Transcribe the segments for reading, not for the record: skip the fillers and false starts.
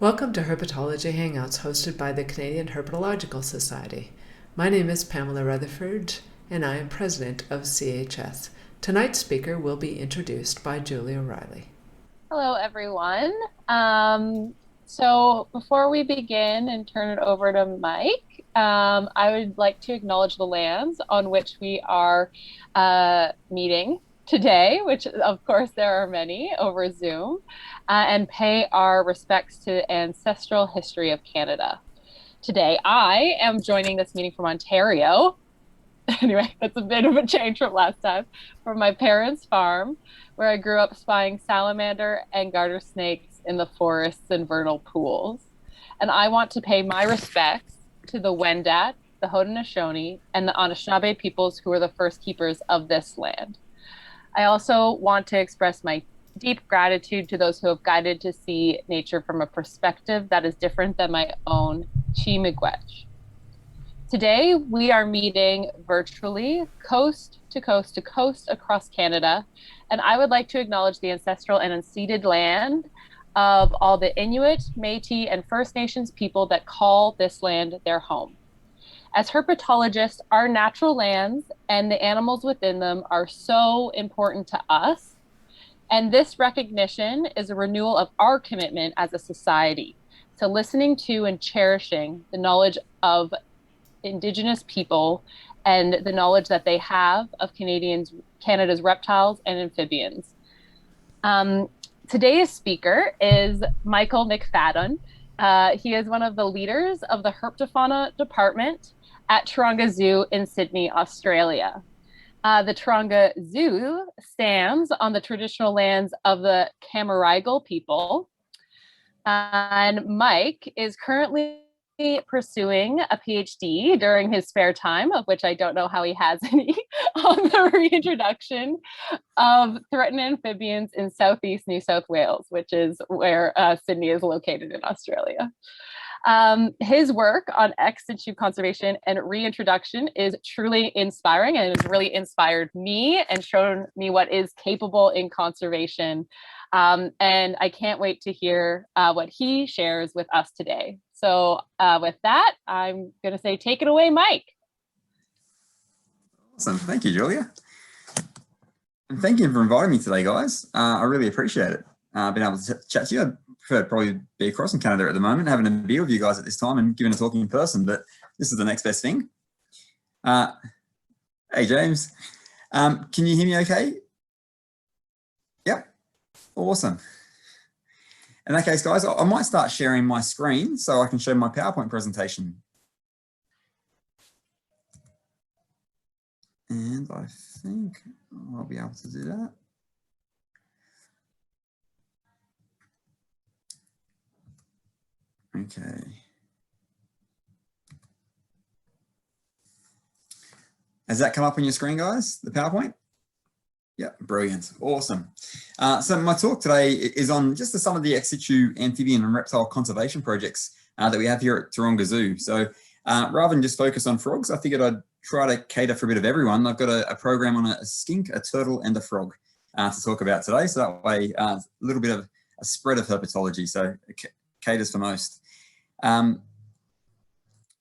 Welcome to Herpetology Hangouts hosted by the Canadian Herpetological Society. My name is Pamela Rutherford and I am president of CHS. Tonight's speaker will be introduced by Julie O'Reilly. Hello, everyone. So before we begin and turn it over to Mike, I would like to acknowledge the lands on which we are meeting today, which of course there are many over Zoom, and pay our respects to the ancestral history of Canada. Today, I am joining this meeting from Ontario. Anyway, that's a bit of a change from last time, from my parents' farm, where I grew up spying salamander and garter snakes in the forests and vernal pools. And I want to pay my respects to the Wendat, the Haudenosaunee, and the Anishinaabe peoples who were the first keepers of this land. I also want to express my deep gratitude to those who have guided to see nature from a perspective that is different than my own, Chi Miigwech. Today, we are meeting virtually coast to coast to coast across Canada, and I would like to acknowledge the ancestral and unceded land of all the Inuit, Métis, and First Nations people that call this land their home. As herpetologists, our natural lands and the animals within them are so important to us, and this recognition is a renewal of our commitment as a society to listening to and cherishing the knowledge of Indigenous people and the knowledge that they have of Canada's reptiles and amphibians. Today's speaker is Michael McFadden. He is one of the leaders of the Herpetofauna department at Taronga Zoo in Sydney, Australia. The Taronga Zoo stands on the traditional lands of the Camaragal people. And Mike is currently pursuing a PhD during his spare time, of which I don't know how he has any, on the reintroduction of threatened amphibians in southeast New South Wales, which is where Sydney is located in Australia. His work on ex-situ conservation and reintroduction is truly inspiring and has really inspired me and shown me what is capable in conservation. And I can't wait to hear what he shares with us today. So with that, I'm going to say, take it away, Mike. Awesome. Thank you, Julia. And thank you for inviting me today, guys. I really appreciate it. Being able to chat to you. I'd prefer to probably be across in Canada at the moment, having a beer with you guys at this time and giving a talk in person, but this is the next best thing. Hey, James. Can you hear me okay? Yep. Awesome. In that case, guys, I might start sharing my screen so I can show my PowerPoint presentation. And I think I'll be able to do that. Okay. Has that come up on your screen, guys, the PowerPoint? Yeah, brilliant, awesome. So my talk today is on just some of the ex-situ amphibian and reptile conservation projects that we have here at Taronga Zoo. So rather than just focus on frogs, I figured I'd try to cater for a bit of everyone. I've got a program on a skink, a turtle, and a frog to talk about today. So that way, a little bit of a spread of herpetology, so it caters for most. So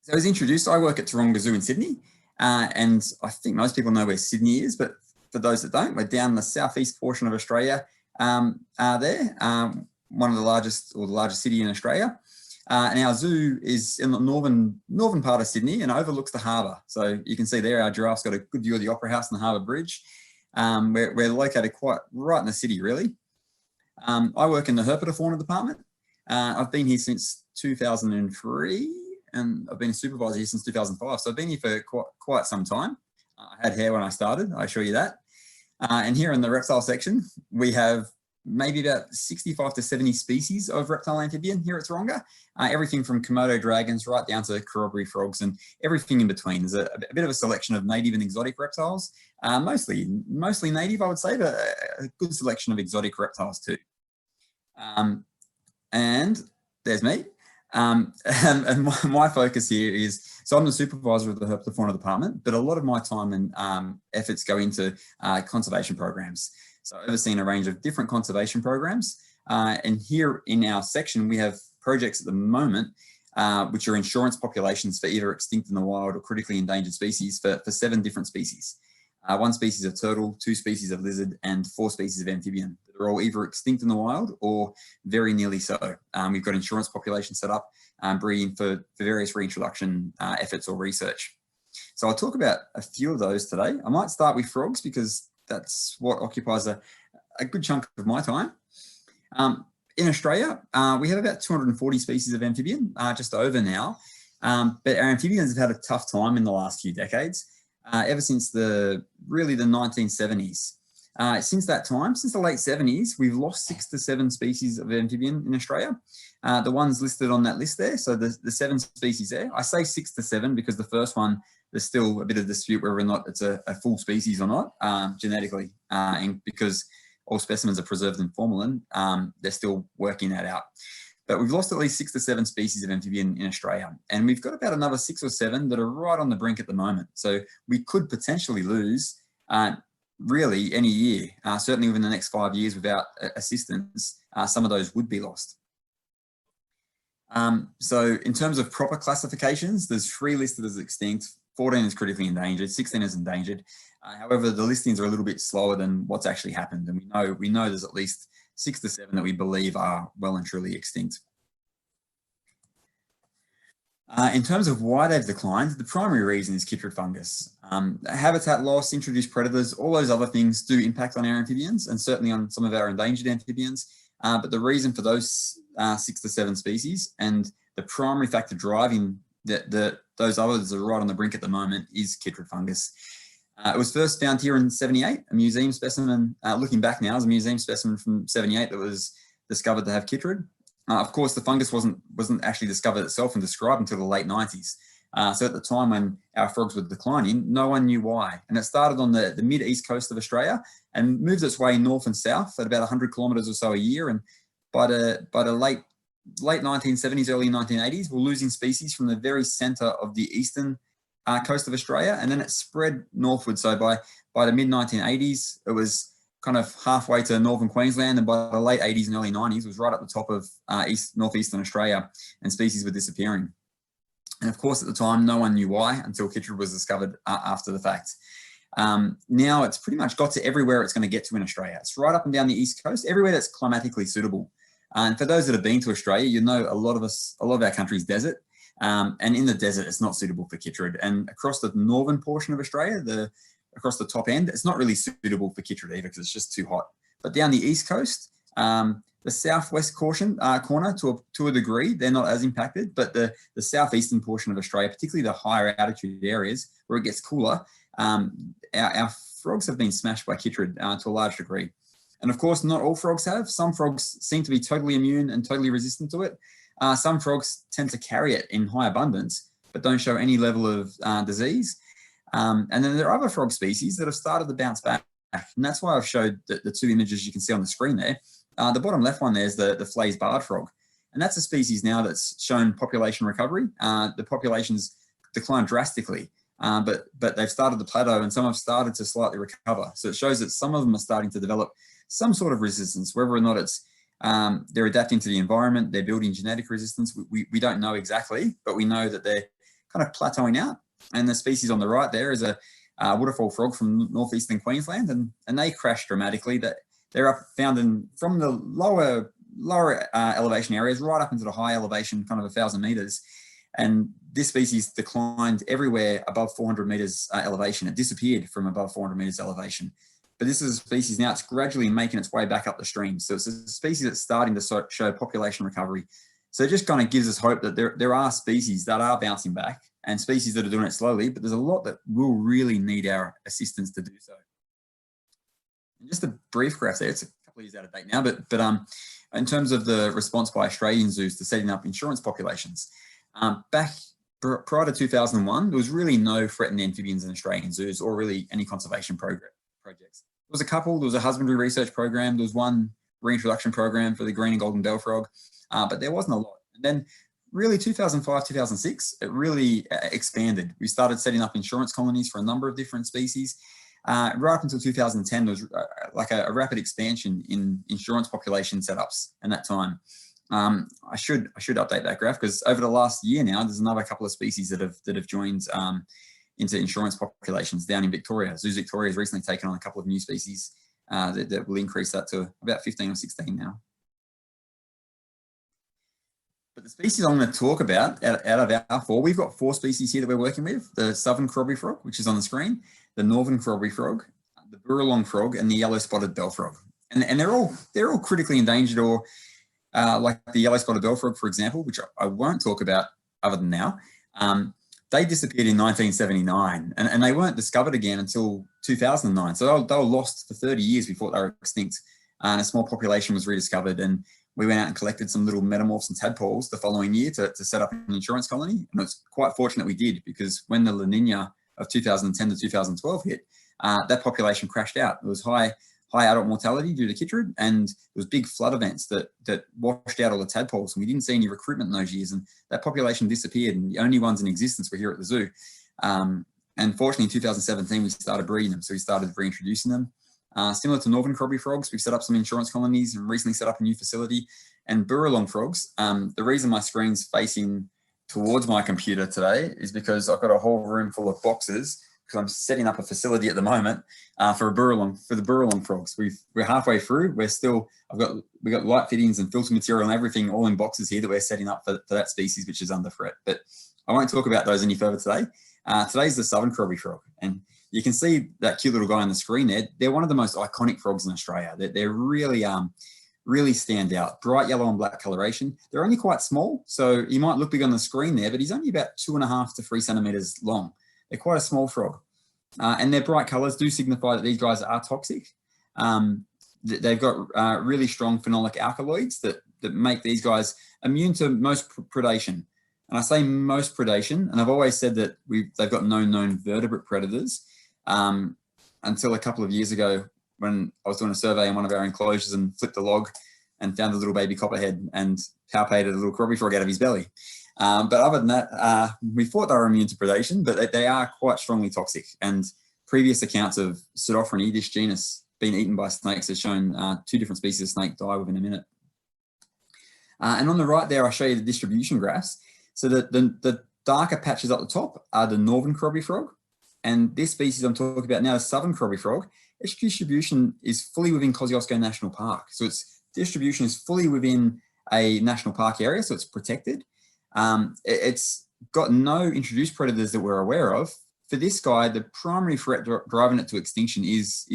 as introduced, I work at Taronga Zoo in Sydney, and I think most people know where Sydney is, but for those that don't, we're down the southeast portion of Australia one of the largest, or the largest city in Australia. And our zoo is in the northern part of Sydney and overlooks the harbour. So you can see there, our giraffe's got a good view of the Opera House and the Harbour Bridge. We're located quite right in the city, really. I work in the Herpetofauna department. I've been here since 2003 and I've been a supervisor here since 2005. So I've been here for quite some time. I had hair when I started, I assure you that. And here in the reptile section, we have maybe about 65 to 70 species of reptile amphibian here at Taronga. Everything from Komodo dragons right down to Corroboree frogs and everything in between. There's a bit of a selection of native and exotic reptiles, mostly native, I would say, but a good selection of exotic reptiles too. And there's me. And my focus here is, so I'm the supervisor of the Herpetofauna department, but a lot of my time and efforts go into conservation programs. So overseeing a range of different conservation programs. And here in our section, we have projects at the moment, which are insurance populations for either extinct in the wild or critically endangered species for 7 different species. 1 species of turtle, 2 species of lizard, and 4 species of amphibian. They're all either extinct in the wild or very nearly so. We've got insurance populations set up, breeding for various reintroduction efforts or research. So I'll talk about a few of those today. I might start with frogs because that's what occupies a good chunk of my time. In Australia, we have about 240 species of amphibian, just over now. But our amphibians have had a tough time in the last few decades, ever since the 1970s. Since that time, since the late 70s, we've lost 6 to 7 species of amphibian in Australia. The ones listed on that list there, so the 7 species there. I say 6 to 7 because the first one, there's still a bit of dispute whether or not it's a full species or not, genetically, and because all specimens are preserved in formalin, they're still working that out. But we've lost at least 6 to 7 species of amphibian in Australia, and we've got about another 6 or 7 that are right on the brink at the moment. So we could potentially lose really any year, certainly within the next 5 years without assistance, some of those would be lost. So in terms of proper classifications, there's 3 listed as extinct, 14 is critically endangered, 16 is endangered. However, the listings are a little bit slower than what's actually happened, and we know there's at least 6 to 7 that we believe are well and truly extinct. In terms of why they've declined, the primary reason is chytrid fungus. Habitat loss, introduced predators, all those other things do impact on our amphibians and certainly on some of our endangered amphibians. But the reason for those 6 to 7 species and the primary factor driving those others that are right on the brink at the moment is chytrid fungus. It was first found here in 78, a museum specimen, looking back now, is a museum specimen from 78 that was discovered to have chytrid. Of course, the fungus wasn't actually discovered itself and described until the late 90s. So at the time when our frogs were declining, no one knew why. And it started on the mid-east coast of Australia and moved its way north and south at about 100 kilometres or so a year. And by the late 1970s, early 1980s, we're losing species from the very centre of the eastern coast of Australia, and then it spread northward. So by the mid-1980s, it was kind of halfway to northern Queensland, and by the late 80s and early 90s, it was right at the top of northeastern Australia, and species were disappearing. And of course, at the time, no one knew why until chytrid was discovered after the fact. Now it's pretty much got to everywhere it's going to get to in Australia. It's right up and down the east coast, everywhere that's climatically suitable. And for those that have been to Australia, you know a lot of our country's desert. And in the desert, it's not suitable for chytrid. And across the northern portion of Australia, across the top end, it's not really suitable for chytrid either because it's just too hot. But down the east coast, the southwest corner, to a degree, they're not as impacted. But the southeastern portion of Australia, particularly the higher altitude areas where it gets cooler, our frogs have been smashed by chytrid to a large degree. And of course, not all frogs have. Some frogs seem to be totally immune and totally resistant to it. Some frogs tend to carry it in high abundance, but don't show any level of disease. And then there are other frog species that have started to bounce back. And that's why I've showed the 2 images you can see on the screen there. The bottom left one there is the flaze barred frog. And that's a species now that's shown population recovery. The population's declined drastically, but they've started to plateau and some have started to slightly recover. So it shows that some of them are starting to develop some sort of resistance, whether or not it's they're adapting to the environment, they're building genetic resistance. We don't know exactly, but we know that they're kind of plateauing out. And the species on the right there is a waterfall frog from northeastern Queensland, and they crash dramatically. That they're found from the lower elevation areas right up into the high elevation, kind of 1,000 meters. And this species declined everywhere above 400 meters elevation. It disappeared from above 400 meters elevation. But this is a species now, it's gradually making its way back up the stream. So it's a species that's starting to show population recovery. So it just kind of gives us hope that there are species that are bouncing back and species that are doing it slowly, but there's a lot that will really need our assistance to do so. And just a brief graph there, it's a couple of years out of date now, but in terms of the response by Australian zoos to setting up insurance populations, back prior to 2001, there was really no threatened amphibians in Australian zoos or really any conservation projects. There was a couple, there was a husbandry research program, there was one reintroduction program for the green and golden bell frog, but there wasn't a lot. And then really 2005, 2006, it really expanded. We started setting up insurance colonies for a number of different species. Right up until 2010, there was like a rapid expansion in insurance population setups in that time. I should update that graph, because over the last year now, there's another couple of species that have joined into insurance populations down in Victoria. Zoos Victoria has recently taken on a couple of new species that will increase that to about 15 or 16 now. But the species I'm going to talk about out of our 4, we've got 4 species here that we're working with: the southern Corroboree frog, which is on the screen, the northern Corroboree frog, the Burralong frog, and the yellow-spotted bell frog. And they're all critically endangered, or like the yellow-spotted bell frog, for example, which I won't talk about other than now. They disappeared in 1979, and they weren't discovered again until 2009. So they were lost for 30 years before they were extinct. And a small population was rediscovered, and we went out and collected some little metamorphs and tadpoles the following year to set up an insurance colony. And it's quite fortunate we did, because when the La Nina of 2010 to 2012 hit, that population crashed out. It was high adult mortality due to chytrid, and there was big flood events that washed out all the tadpoles, and we didn't see any recruitment in those years, and that population disappeared, and the only ones in existence were here at the zoo. And fortunately in 2017 we started breeding them, so we started reintroducing them. Similar to northern Corroboree frogs, we've set up some insurance colonies and recently set up a new facility. And Burralong frogs, the reason my screen's facing towards my computer today is because I've got a whole room full of boxes, because I'm setting up a facility at the moment for the Burralong frogs. We're halfway through. We've got light fittings and filter material and everything all in boxes here that we're setting up for that species, which is under threat. But I won't talk about those any further today. Today's the southern Corroboree frog, and you can see that cute little guy on the screen there. They're one of the most iconic frogs in Australia. They're really stand out. Bright yellow and black coloration. They're only quite small, so he might look big on the screen there, but he's only about 2.5 to 3 centimeters long. They're quite a small frog. And their bright colors do signify that these guys are toxic. They've got really strong phenolic alkaloids that make these guys immune to most predation. And I say most predation, and I've always said that they've got no known vertebrate predators until a couple of years ago, when I was doing a survey in one of our enclosures and flipped a log and found a little baby copperhead and palpated a little Corroboree frog out of his belly. But other than that, we thought they were immune to predation, but they are quite strongly toxic. And previous accounts of Pseudophryne, this genus, being eaten by snakes has shown 2 different species of snake die within a minute. And on the right there, I'll show you the distribution graphs. So the darker patches up the top are the northern Corroboree frog. And this species I'm talking about now, the southern Corroboree frog, its distribution is fully within Kosciuszko National Park. So its distribution is fully within a national park area, so it's protected. It's got no introduced predators that we're aware of. For this guy, the primary threat driving it to extinction is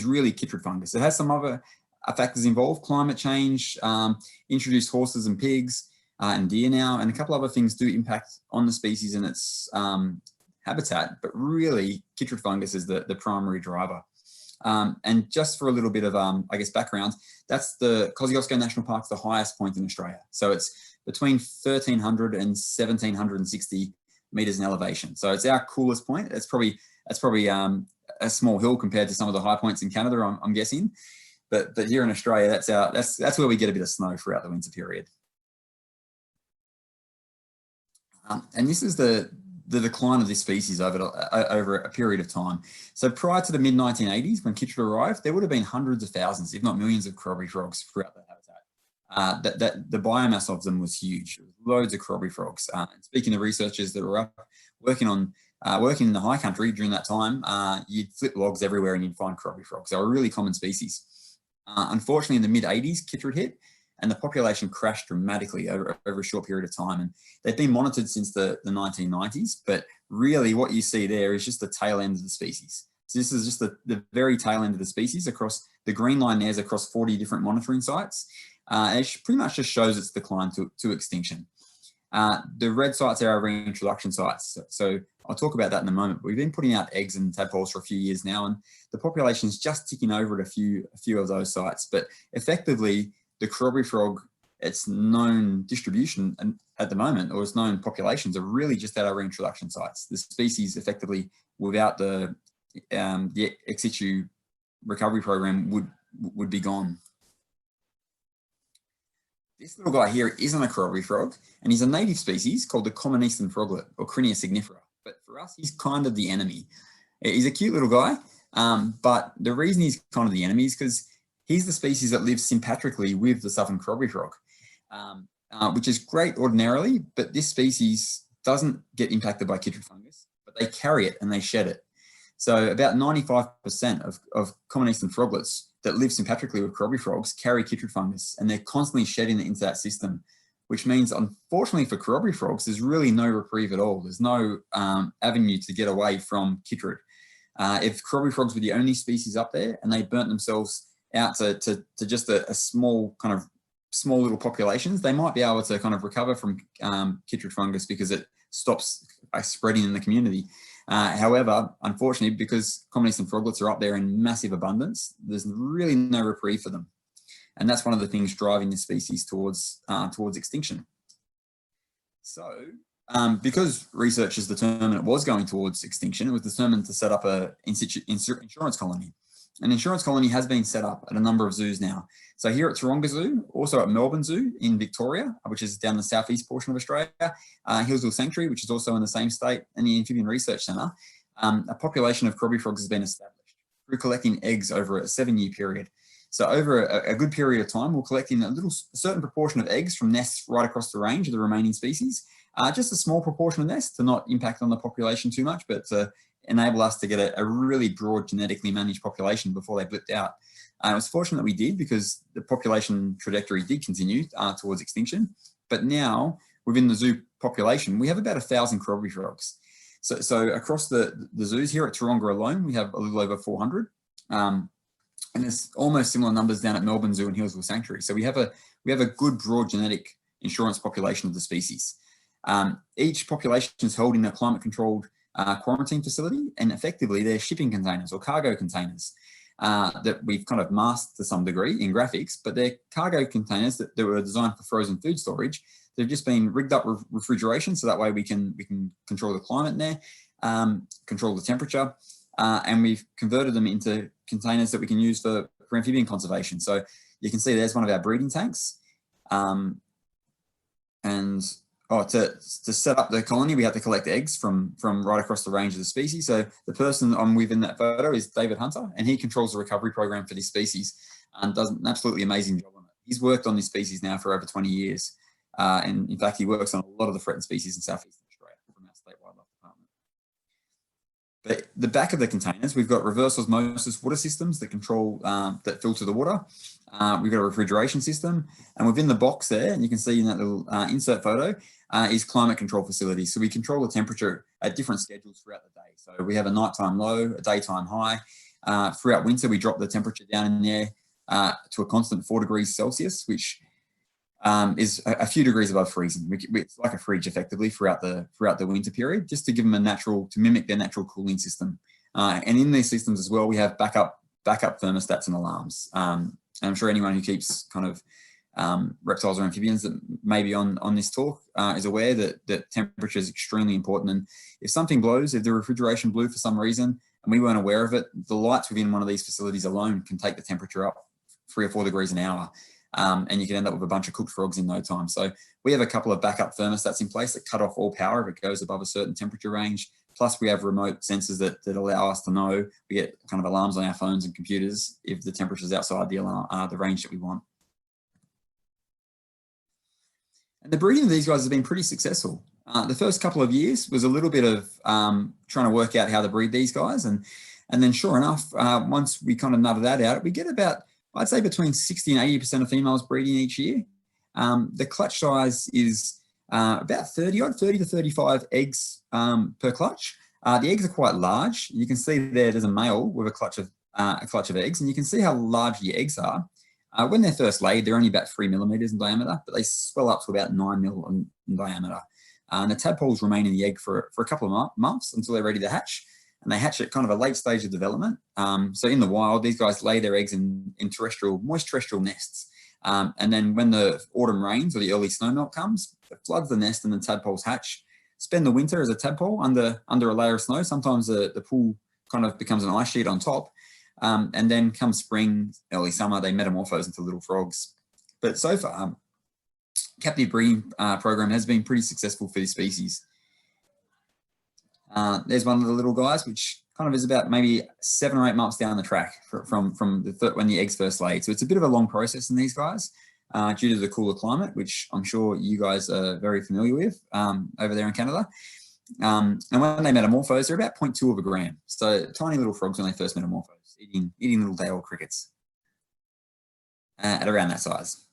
really chytrid fungus. It has some other factors involved: climate change, introduced horses and pigs and deer now, and a couple other things do impact on the species and its habitat. But really, chytrid fungus is the primary driver. And just for a little bit of, I guess, background, that's the Kosciuszko National Park's the highest point in Australia. So it's between 1,300 and 1,760 meters in elevation. So it's our coolest point. That's probably a small hill compared to some of the high points in Canada, I'm guessing. But here in Australia, that's where we get a bit of snow throughout the winter period. And this is the decline of this species over a period of time. So prior to the mid-1980s, when chytrid arrived, there would have been hundreds of thousands, if not millions, of Corroboree frogs throughout the habitat. The biomass of them was huge. Loads of Corroboree frogs. And speaking of researchers that were up working in the high country during that time, you'd flip logs everywhere and you'd find Corroboree frogs. They were a really common species. Unfortunately, in the mid-80s, chytrid hit, and the population crashed dramatically over a short period of time. And they've been monitored since the 1990s, but really what you see there is just the tail end of the species. So this is just the very tail end of the species. Across the green line there is across 40 different monitoring sites. It pretty much just shows its decline to extinction. The red sites are our reintroduction sites. So I'll talk about that in a moment. We've been putting out eggs and tadpoles for a few years now, and the population is just ticking over at a few of those sites. But effectively, the Corroboree frog, its known distribution at the moment, or its known populations, are really just at our reintroduction sites. The species effectively, without the Ex-situ recovery program, would be gone. This little guy here isn't a Corroboree frog, and he's a native species called the common eastern froglet, or Crinia signifera. But for us, he's kind of the enemy. He's a cute little guy, but the reason he's kind of the enemy is because he's the species that lives sympatrically with the southern Corroboree frog. which is great ordinarily, but this species doesn't get impacted by chytrid fungus, but they carry it and they shed it. So about 95% of common eastern froglets that live sympatrically with Corroboree frogs carry chytrid fungus, and they're constantly shedding it into that system, which means, unfortunately for Corroboree frogs, there's really no reprieve at all. There's no avenue to get away from chytrid. If Corroboree frogs were the only species up there and they burnt themselves out to just a small little populations, they might be able to kind of recover from chytrid fungus because it stops spreading in the community. However, unfortunately, because common eastern froglets are up there in massive abundance, there's really no reprieve for them. And that's one of the things driving the species towards extinction. So because researchers determined it was going towards extinction, it was determined to set up an insurance colony. An insurance colony has been set up at a number of zoos now. So here at Taronga Zoo, also at Melbourne Zoo in Victoria, which is down the southeast portion of Australia, Hillsville Sanctuary, which is also in the same state, and the Amphibian Research Centre, a population of Corroboree frogs has been established through collecting eggs over a 7-year period. So over a good period of time, we're collecting a certain proportion of eggs from nests right across the range of the remaining species. Just a small proportion of nests to not impact on the population too much, but to enable us to get a really broad genetically managed population before they blipped out. It was fortunate that we did, because the population trajectory did continue towards extinction. But now within the zoo population, we have about 1,000 Corroboree frogs. So across the zoos here at Taronga alone, we have a little over 400. And there's almost similar numbers down at Melbourne Zoo and Hillsville Sanctuary. So we have a good broad genetic insurance population of the species. Each population is held in a climate controlled quarantine facility, and effectively they're shipping containers or cargo containers that we've kind of masked to some degree in graphics, but they're cargo containers that were designed for frozen food storage. They've just been rigged up with refrigeration, so that way we can control the climate in there, control the temperature, and we've converted them into containers that we can use for amphibian conservation. So you can see there's one of our breeding tanks. To set up the colony, we had to collect eggs from right across the range of the species. So the person I'm with in that photo is David Hunter, and he controls the recovery program for this species and does an absolutely amazing job on it. He's worked on this species now for over 20 years. And in fact, he works on a lot of the threatened species in southeastern Australia from our state wildlife department. But the back of the containers, we've got reverse osmosis water systems that control, that filter the water. We've got a refrigeration system, and within the box there, and you can see in that little insert photo, is climate control facilities. So we control the temperature at different schedules throughout the day. So we have a nighttime low, a daytime high. Throughout winter, we drop the temperature down in there to a constant 4 degrees Celsius, which is a few degrees above freezing. It's like a fridge effectively throughout the winter period, just to give them to mimic their natural cooling system. And in these systems as well, we have backup thermostats and alarms. And I'm sure anyone who keeps kind of reptiles or amphibians that may be on this talk is aware that temperature is extremely important. And if something blows, if the refrigeration blew for some reason and we weren't aware of it, the lights within one of these facilities alone can take the temperature up 3 or 4 degrees an hour. And you can end up with a bunch of cooked frogs in no time. So we have a couple of backup thermostats in place that cut off all power if it goes above a certain temperature range. Plus we have remote sensors that allow us to know. We get kind of alarms on our phones and computers if the temperature is outside the range that we want. And the breeding of these guys has been pretty successful. The first couple of years was a little bit of trying to work out how to breed these guys. And then sure enough, once we kind of nutted that out, we get about, I'd say between 60 and 80% of females breeding each year. The clutch size is about 30 to 35 eggs per clutch. The eggs are quite large. You can see there's a male with a clutch of eggs, and you can see how large the eggs are. When they're first laid, they're only about 3 millimeters in diameter, but they swell up to about 9 mil in diameter. And the tadpoles remain in the egg for a couple of months until they're ready to hatch. And they hatch at kind of a late stage of development. So in the wild, these guys lay their eggs in moist terrestrial nests. And then when the autumn rains or the early snowmelt comes, it floods the nest and the tadpoles hatch. Spend the winter as a tadpole under a layer of snow. Sometimes the pool kind of becomes an ice sheet on top. And then come spring, early summer, they metamorphose into little frogs. But so far, captive breeding program has been pretty successful for this species. There's one of the little guys, which kind of is about maybe 7 or 8 months down the track from when the eggs first laid. So it's a bit of a long process in these guys. due to the cooler climate, which I'm sure you guys are very familiar with over there in Canada. And when they metamorphose, they're about 0.2 of a gram. So tiny little frogs when they first metamorphose, eating little day-old crickets at around that size.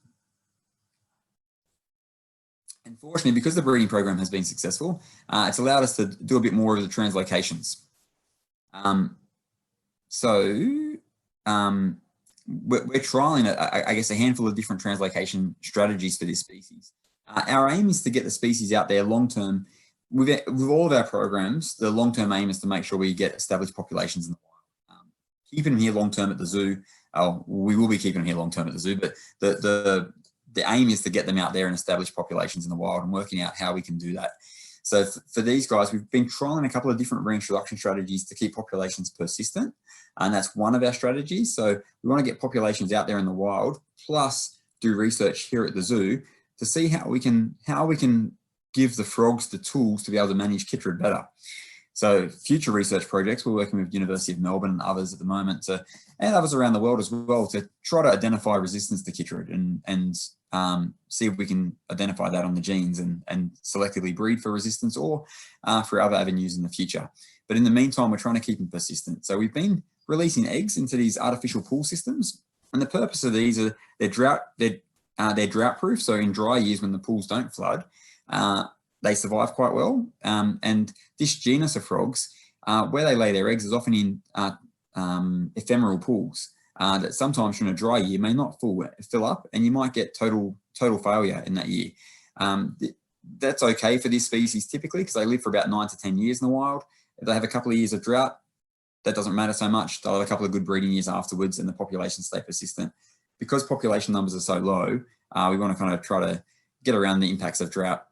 Unfortunately, because the breeding program has been successful, it's allowed us to do a bit more of the translocations. We're trialing, I guess, a handful of different translocation strategies for this species. Our aim is to get the species out there long-term. With all of our programs, the long-term aim is to make sure we get established populations in the wild. Keeping them here long-term at the zoo, we will be keeping them here long-term at the zoo, but the aim is to get them out there and establish populations in the wild and working out how we can do that. So for these guys, we've been trialing a couple of different reintroduction strategies to keep populations persistent. And that's one of our strategies. So we want to get populations out there in the wild, plus do research here at the zoo to see how we can give the frogs the tools to be able to manage chytrid better. So future research projects, we're working with University of Melbourne and others at the moment, and others around the world as well, to try to identify resistance to chytrid and see if we can identify that on the genes and selectively breed for resistance or for other avenues in the future. But in the meantime, we're trying to keep them persistent. So we've been releasing eggs into these artificial pool systems, and the purpose of these are they're drought proof. So in dry years when the pools don't flood, they survive quite well. And this genus of frogs, where they lay their eggs is often in ephemeral pools that sometimes from a dry year may not fill up, and you might get total failure in that year. That's okay for this species typically because they live for about 9 to 10 years in the wild. If they have a couple of years of drought, that doesn't matter so much. They'll have a couple of good breeding years afterwards and the populations stay persistent. Because population numbers are so low, we want to kind of try to get around the impacts of drought.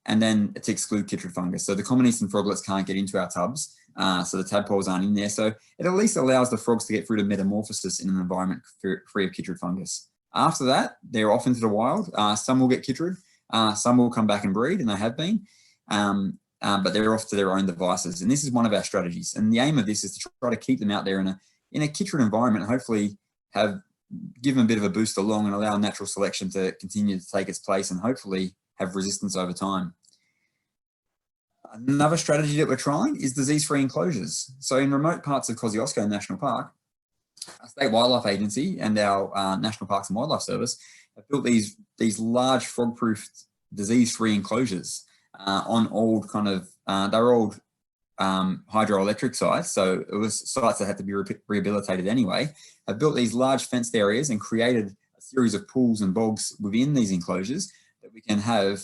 And then to exclude chytrid fungus. So the common eastern froglets can't get into our tubs, so the tadpoles aren't in there. So it at least allows the frogs to get through to metamorphosis in an environment free of chytrid fungus. After that, they're off into the wild. Some will get chytrid, some will come back and breed, and they have been, but they're off to their own devices. And this is one of our strategies. And the aim of this is to try to keep them out there in a chytrid environment, and hopefully give them a bit of a boost along and allow natural selection to continue to take its place and hopefully have resistance over time. Another strategy that we're trying is disease-free enclosures. So in remote parts of Kosciuszko National Park, our State Wildlife Agency and our National Parks and Wildlife Service have built these large frog-proof disease-free enclosures on old they're old hydroelectric sites. So it was sites that had to be rehabilitated anyway. Have built these large fenced areas and created a series of pools and bogs within these enclosures that we can have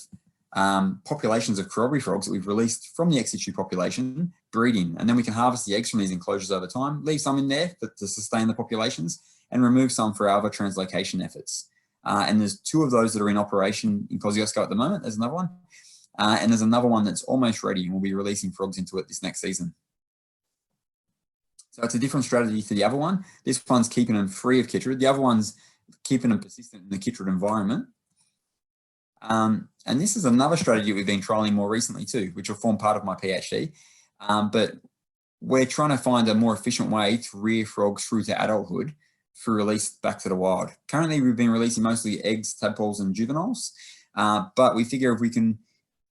populations of Corroboree frogs that we've released from the ex-situ population breeding. And then we can harvest the eggs from these enclosures over time, leave some in there to sustain the populations, and remove some for our other translocation efforts. And there's 2 of those that are in operation in Kosciuszko at the moment. There's another one. And there's another one that's almost ready, and we'll be releasing frogs into it this next season. So it's a different strategy to the other one. This one's keeping them free of chytrid. The other one's keeping them persistent in the chytrid environment. And this is another strategy we've been trialing more recently too, which will form part of my PhD. But we're trying to find a more efficient way to rear frogs through to adulthood for release back to the wild. Currently, we've been releasing mostly eggs, tadpoles, and juveniles. But we figure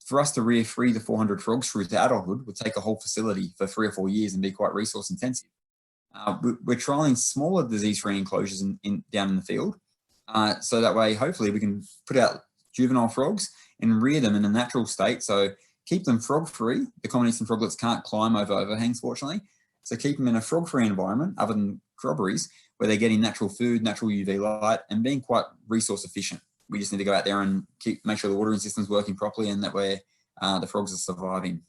for us to rear 300 to 400 frogs through to adulthood would take a whole facility for 3 or 4 years and be quite resource intensive. We're trialing smaller disease-free enclosures down in the field. So that way, hopefully, we can put out juvenile frogs and rear them in a natural state. So keep them frog-free. The common eastern froglets can't climb over overhangs, fortunately. So keep them in a frog-free environment, other than Corroborees, where they're getting natural food, natural UV light, and being quite resource efficient. We just need to go out there and make sure the watering system's working properly and that way the frogs are surviving.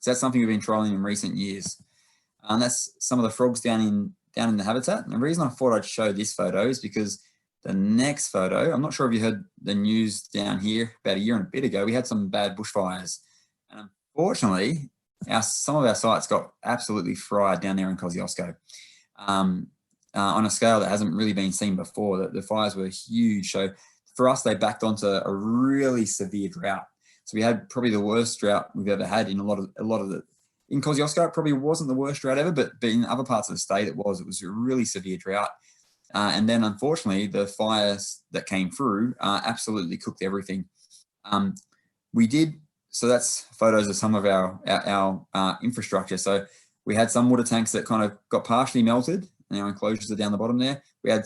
So that's something we've been trialing in recent years. And that's some of the frogs down in the habitat. And the reason I thought I'd show this photo is because the next photo, I'm not sure if you heard the news down here about a year and a bit ago, we had some bad bushfires. And unfortunately, some of our sites got absolutely fried down there in Kosciuszko on a scale that hasn't really been seen before. The fires were huge. So for us, they backed onto a really severe drought. So we had probably the worst drought we've ever had in a lot of the, in Kosciuszko, it probably wasn't the worst drought ever, but in other parts of the state, it was a really severe drought. And then unfortunately, the fires that came through absolutely cooked everything. So that's photos of some of our infrastructure. So we had some water tanks that kind of got partially melted, and our enclosures are down the bottom there. We had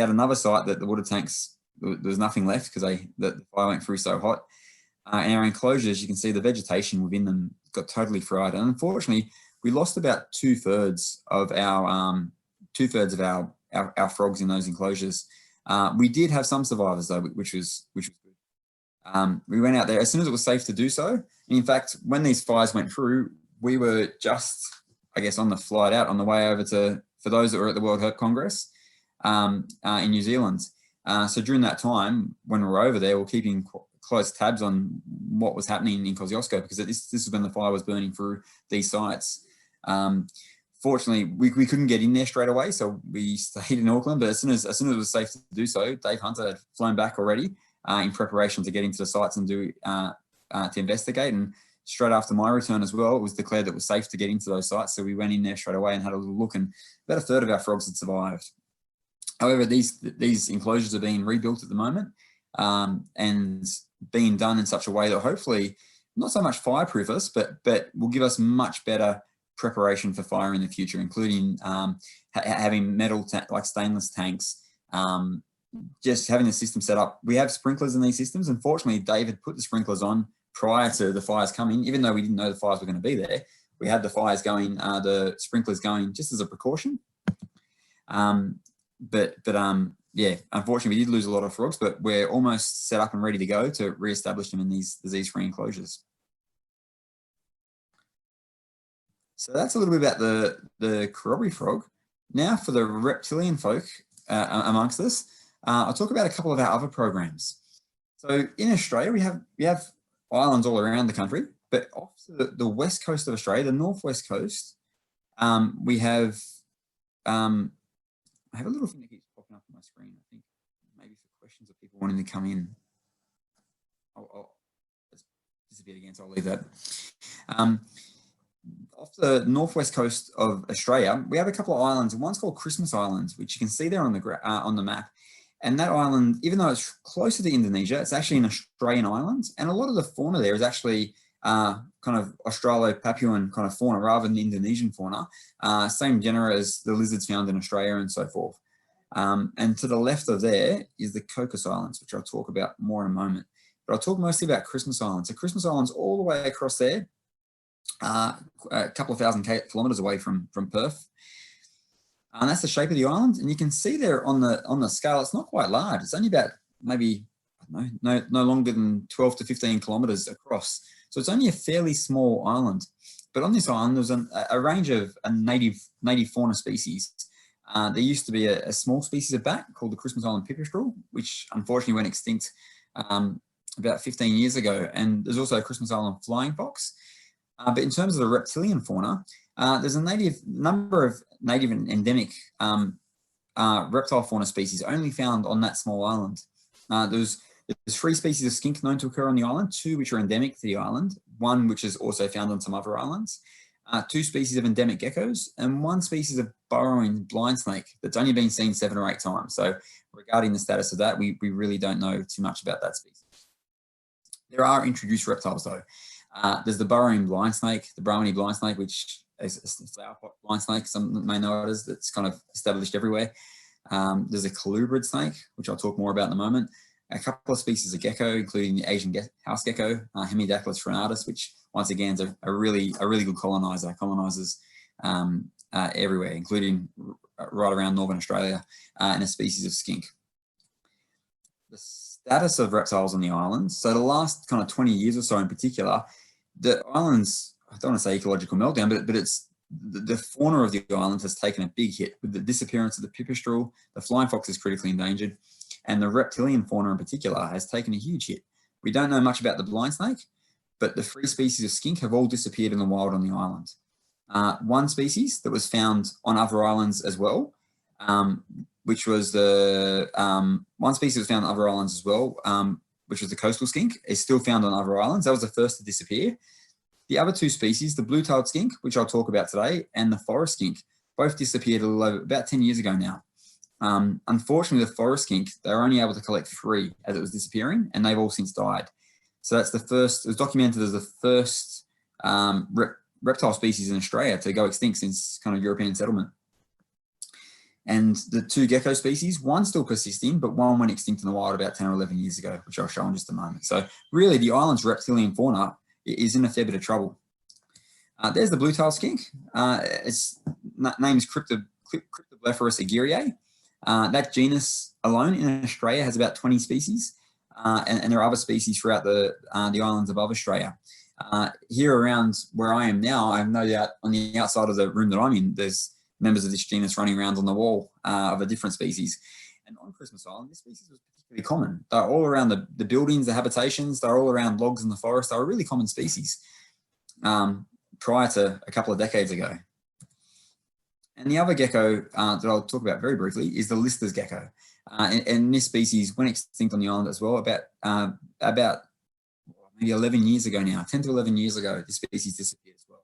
another site that the water tanks, there was nothing left because the fire went through so hot. And our enclosures, you can see the vegetation within them got totally fried. And unfortunately, we lost about two-thirds of our frogs in those enclosures. We did have some survivors though, which was good. We went out there as soon as it was safe to do so. And in fact, when these fires went through, we were just, I guess, on the flight out on the way over for those that were at the World Herp Congress in New Zealand. So during that time, when we were over there, we were keeping close tabs on what was happening in Kosciuszko, because this is when the fire was burning through these sites. Fortunately, we couldn't get in there straight away, so we stayed in Auckland. But as soon as it was safe to do so, Dave Hunter had flown back already in preparation to get into the sites and to investigate. And straight after my return as well, it was declared that it was safe to get into those sites. So we went in there straight away and had a little look, and about a third of our frogs had survived. However, these enclosures are being rebuilt at the moment and being done in such a way that hopefully not so much fireproof us, but will give us much better preparation for fire in the future, including having metal like stainless tanks, just having the system set up. We have sprinklers in these systems. Unfortunately, David put the sprinklers on prior to the fires coming, even though we didn't know the fires were going to be there. We had the fires going, the sprinklers going just as a precaution. Yeah, unfortunately, we did lose a lot of frogs, but we're almost set up and ready to go to re-establish them in these disease-free enclosures. So that's a little bit about the Corroboree frog. Now for the reptilian folk amongst us, I'll talk about a couple of our other programs. So in Australia, we have islands all around the country, but off to the west coast of Australia, the northwest coast, we have, I have a little thing that keeps popping up on my screen. I think maybe for questions of people wanting to come in. It's disappeared again, so I'll leave that. Off the northwest coast of Australia, we have a couple of islands. One's called Christmas Island, which you can see there on the map. And that island, even though it's closer to Indonesia, it's actually an Australian island. And a lot of the fauna there is actually kind of Australo-Papuan kind of fauna rather than Indonesian fauna. Same genera as the lizards found in Australia and so forth. And to the left of there is the Cocos Islands, which I'll talk about more in a moment. But I'll talk mostly about Christmas Island. So Christmas Island's all the way across there, a couple of thousand kilometers away from Perth. And that's the shape of the island. And you can see there on the scale, it's not quite large. It's only about maybe, I don't know, no longer than 12 to 15 kilometers across. So it's only a fairly small island. But on this island, there's a range of native fauna species. There used to be a small species of bat called the Christmas Island pipistrelle, which unfortunately went extinct about 15 years ago. And there's also a Christmas Island flying fox. But in terms of the reptilian fauna, there's a number of native and endemic reptile fauna species only found on that small island. There's 3 species of skink known to occur on the island, 2 which are endemic to the island, 1 which is also found on some other islands, 2 species of endemic geckos, and 1 species of burrowing blind snake that's only been seen 7 or 8 times. So regarding the status of that, we really don't know too much about that species. There are introduced reptiles though. There's the burrowing blind snake, the brownie blind snake, which is a flower pot blind snake, some may know it as, that's kind of established everywhere. There's a colubrid snake, which I'll talk more about in a moment. A couple of species of gecko, including the Asian house gecko, Hemidactylus frenatus, which once again is a really good colonizer, colonizes everywhere, including right around Northern Australia, and a species of skink. The status of reptiles on the islands, so the last kind of 20 years or so in particular, the islands, I don't want to say ecological meltdown, but it's the fauna of the island has taken a big hit with the disappearance of the pipistrelle. The flying fox is critically endangered, and the reptilian fauna in particular has taken a huge hit. We don't know much about the blind snake, but the 3 species of skink have all disappeared in the wild on the island. 1 species that was found on other islands as well, which was the 1 species was found on other islands as well, which was the coastal skink, is still found on other islands. That was the first to disappear. The other 2 species, the blue-tailed skink, which I'll talk about today, and the forest skink, both disappeared about 10 years ago now. Unfortunately, the forest skink, they were only able to collect 3 as it was disappearing, and they've all since died. So that's the first, it was documented as the first reptile species in Australia to go extinct since kind of European settlement. And the 2 gecko species, one still persisting, but one went extinct in the wild about 10 or 11 years ago, which I'll show in just a moment. So really the island's reptilian fauna is in a fair bit of trouble. There's the blue-tailed skink. Its name is Cryptoblepharus aguirre. That genus alone in Australia has about 20 species, and there are other species throughout the islands above Australia. Here around where I am now, I have no doubt on the outside of the room that I'm in, there's members of this genus running around on the wall of a different species. And on Christmas Island, this species was particularly common. They're all around the buildings, the habitations, they're all around logs in the forest. They're a really common species prior to a couple of decades ago. And the other gecko that I'll talk about very briefly is the Lister's gecko. And this species went extinct on the island as well about maybe 11 years ago now, 10 to 11 years ago, this species disappeared as well.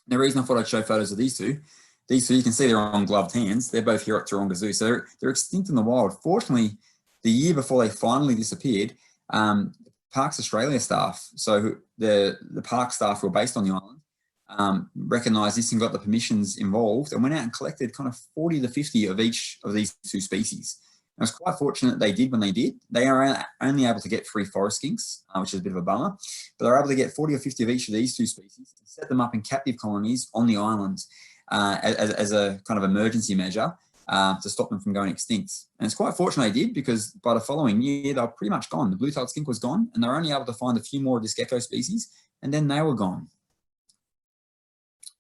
And the reason I thought I'd show photos of these two, you can see they're on gloved hands. They're both here at Taronga Zoo. So they're extinct in the wild. Fortunately, the year before they finally disappeared, Parks Australia staff, so the park staff who were based on the island, recognised this and got the permissions involved and went out and collected kind of 40 to 50 of each of these 2 species. I was quite fortunate they did when they did. They are only able to get 3 forest skinks, which is a bit of a bummer, but they're able to get 40 or 50 of each of these 2 species and set them up in captive colonies on the island as a kind of emergency measure to stop them from going extinct. And it's quite fortunate they did, because by the following year, they were pretty much gone. The blue-tailed skink was gone, and they were only able to find a few more of this gecko species, and then they were gone.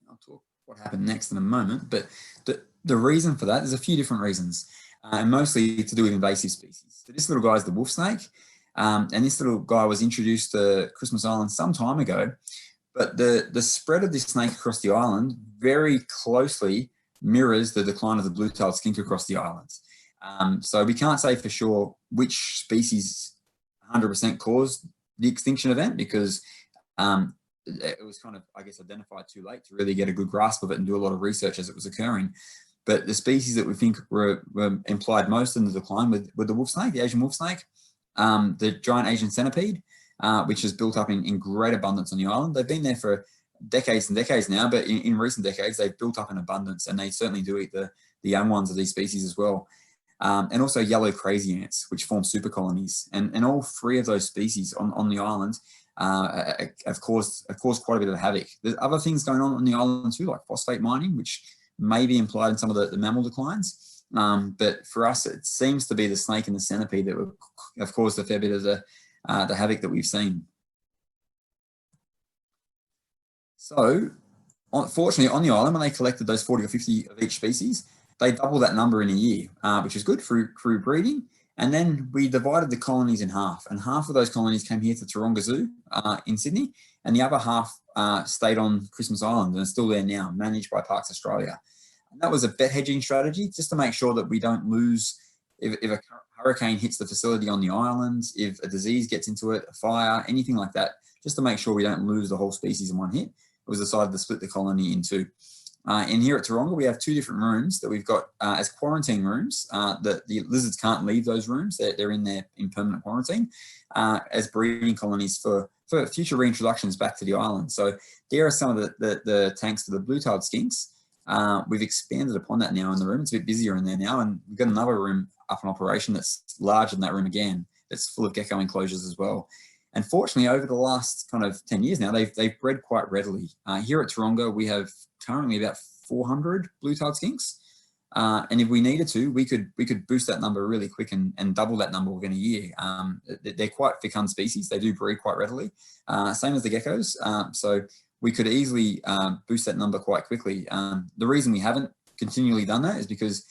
I'll talk what happened next in a moment, but the reason for that, there's a few different reasons, and mostly to do with invasive species. So this little guy is the wolf snake, and this little guy was introduced to Christmas Island some time ago, but the spread of this snake across the island very closely mirrors the decline of the blue-tailed skink across the islands. So we can't say for sure which species 100% caused the extinction event, because it was kind of, I guess, identified too late to really get a good grasp of it and do a lot of research as it was occurring. But the species that we think were implied most in the decline were the wolf snake, the Asian wolf snake, the giant Asian centipede, which has built up in great abundance on the island. They've been there for decades and decades now, but in recent decades, they've built up in abundance, and they certainly do eat the young ones of these species as well. And also yellow crazy ants, which form super colonies. And all 3 of those species on the island have caused quite a bit of havoc. There's other things going on the island too, like phosphate mining, which may be implied in some of the mammal declines. But for us, it seems to be the snake and the centipede that have caused a fair bit of the havoc that we've seen. So, fortunately, on the island, when they collected those 40 or 50 of each species, they doubled that number in a year, which is good through breeding. And then we divided the colonies in half, and half of those colonies came here to Taronga Zoo in Sydney, and the other half stayed on Christmas Island and are still there now, managed by Parks Australia. And that was a bet hedging strategy, just to make sure that we don't lose, if a hurricane hits the facility on the island, if a disease gets into it, a fire, anything like that, just to make sure we don't lose the whole species in one hit. It was decided to split the colony in 2. And here at Taronga, we have 2 different rooms that we've got as quarantine rooms. The lizards can't leave those rooms. They're in there in permanent quarantine as breeding colonies for future reintroductions back to the island. So there are some of the tanks for the blue-tailed skinks. We've expanded upon that now in the room. It's a bit busier in there now, and we've got another room up in operation that's larger than that room again, that's full of gecko enclosures as well. And fortunately, over the last kind of 10 years now, they've bred quite readily. Here at Taronga, we have currently about 400 blue-tailed skinks. And if we needed to, we could boost that number really quick and double that number within a year. They're quite fecund species. They do breed quite readily, same as the geckos. So we could easily boost that number quite quickly. The reason we haven't continually done that is because,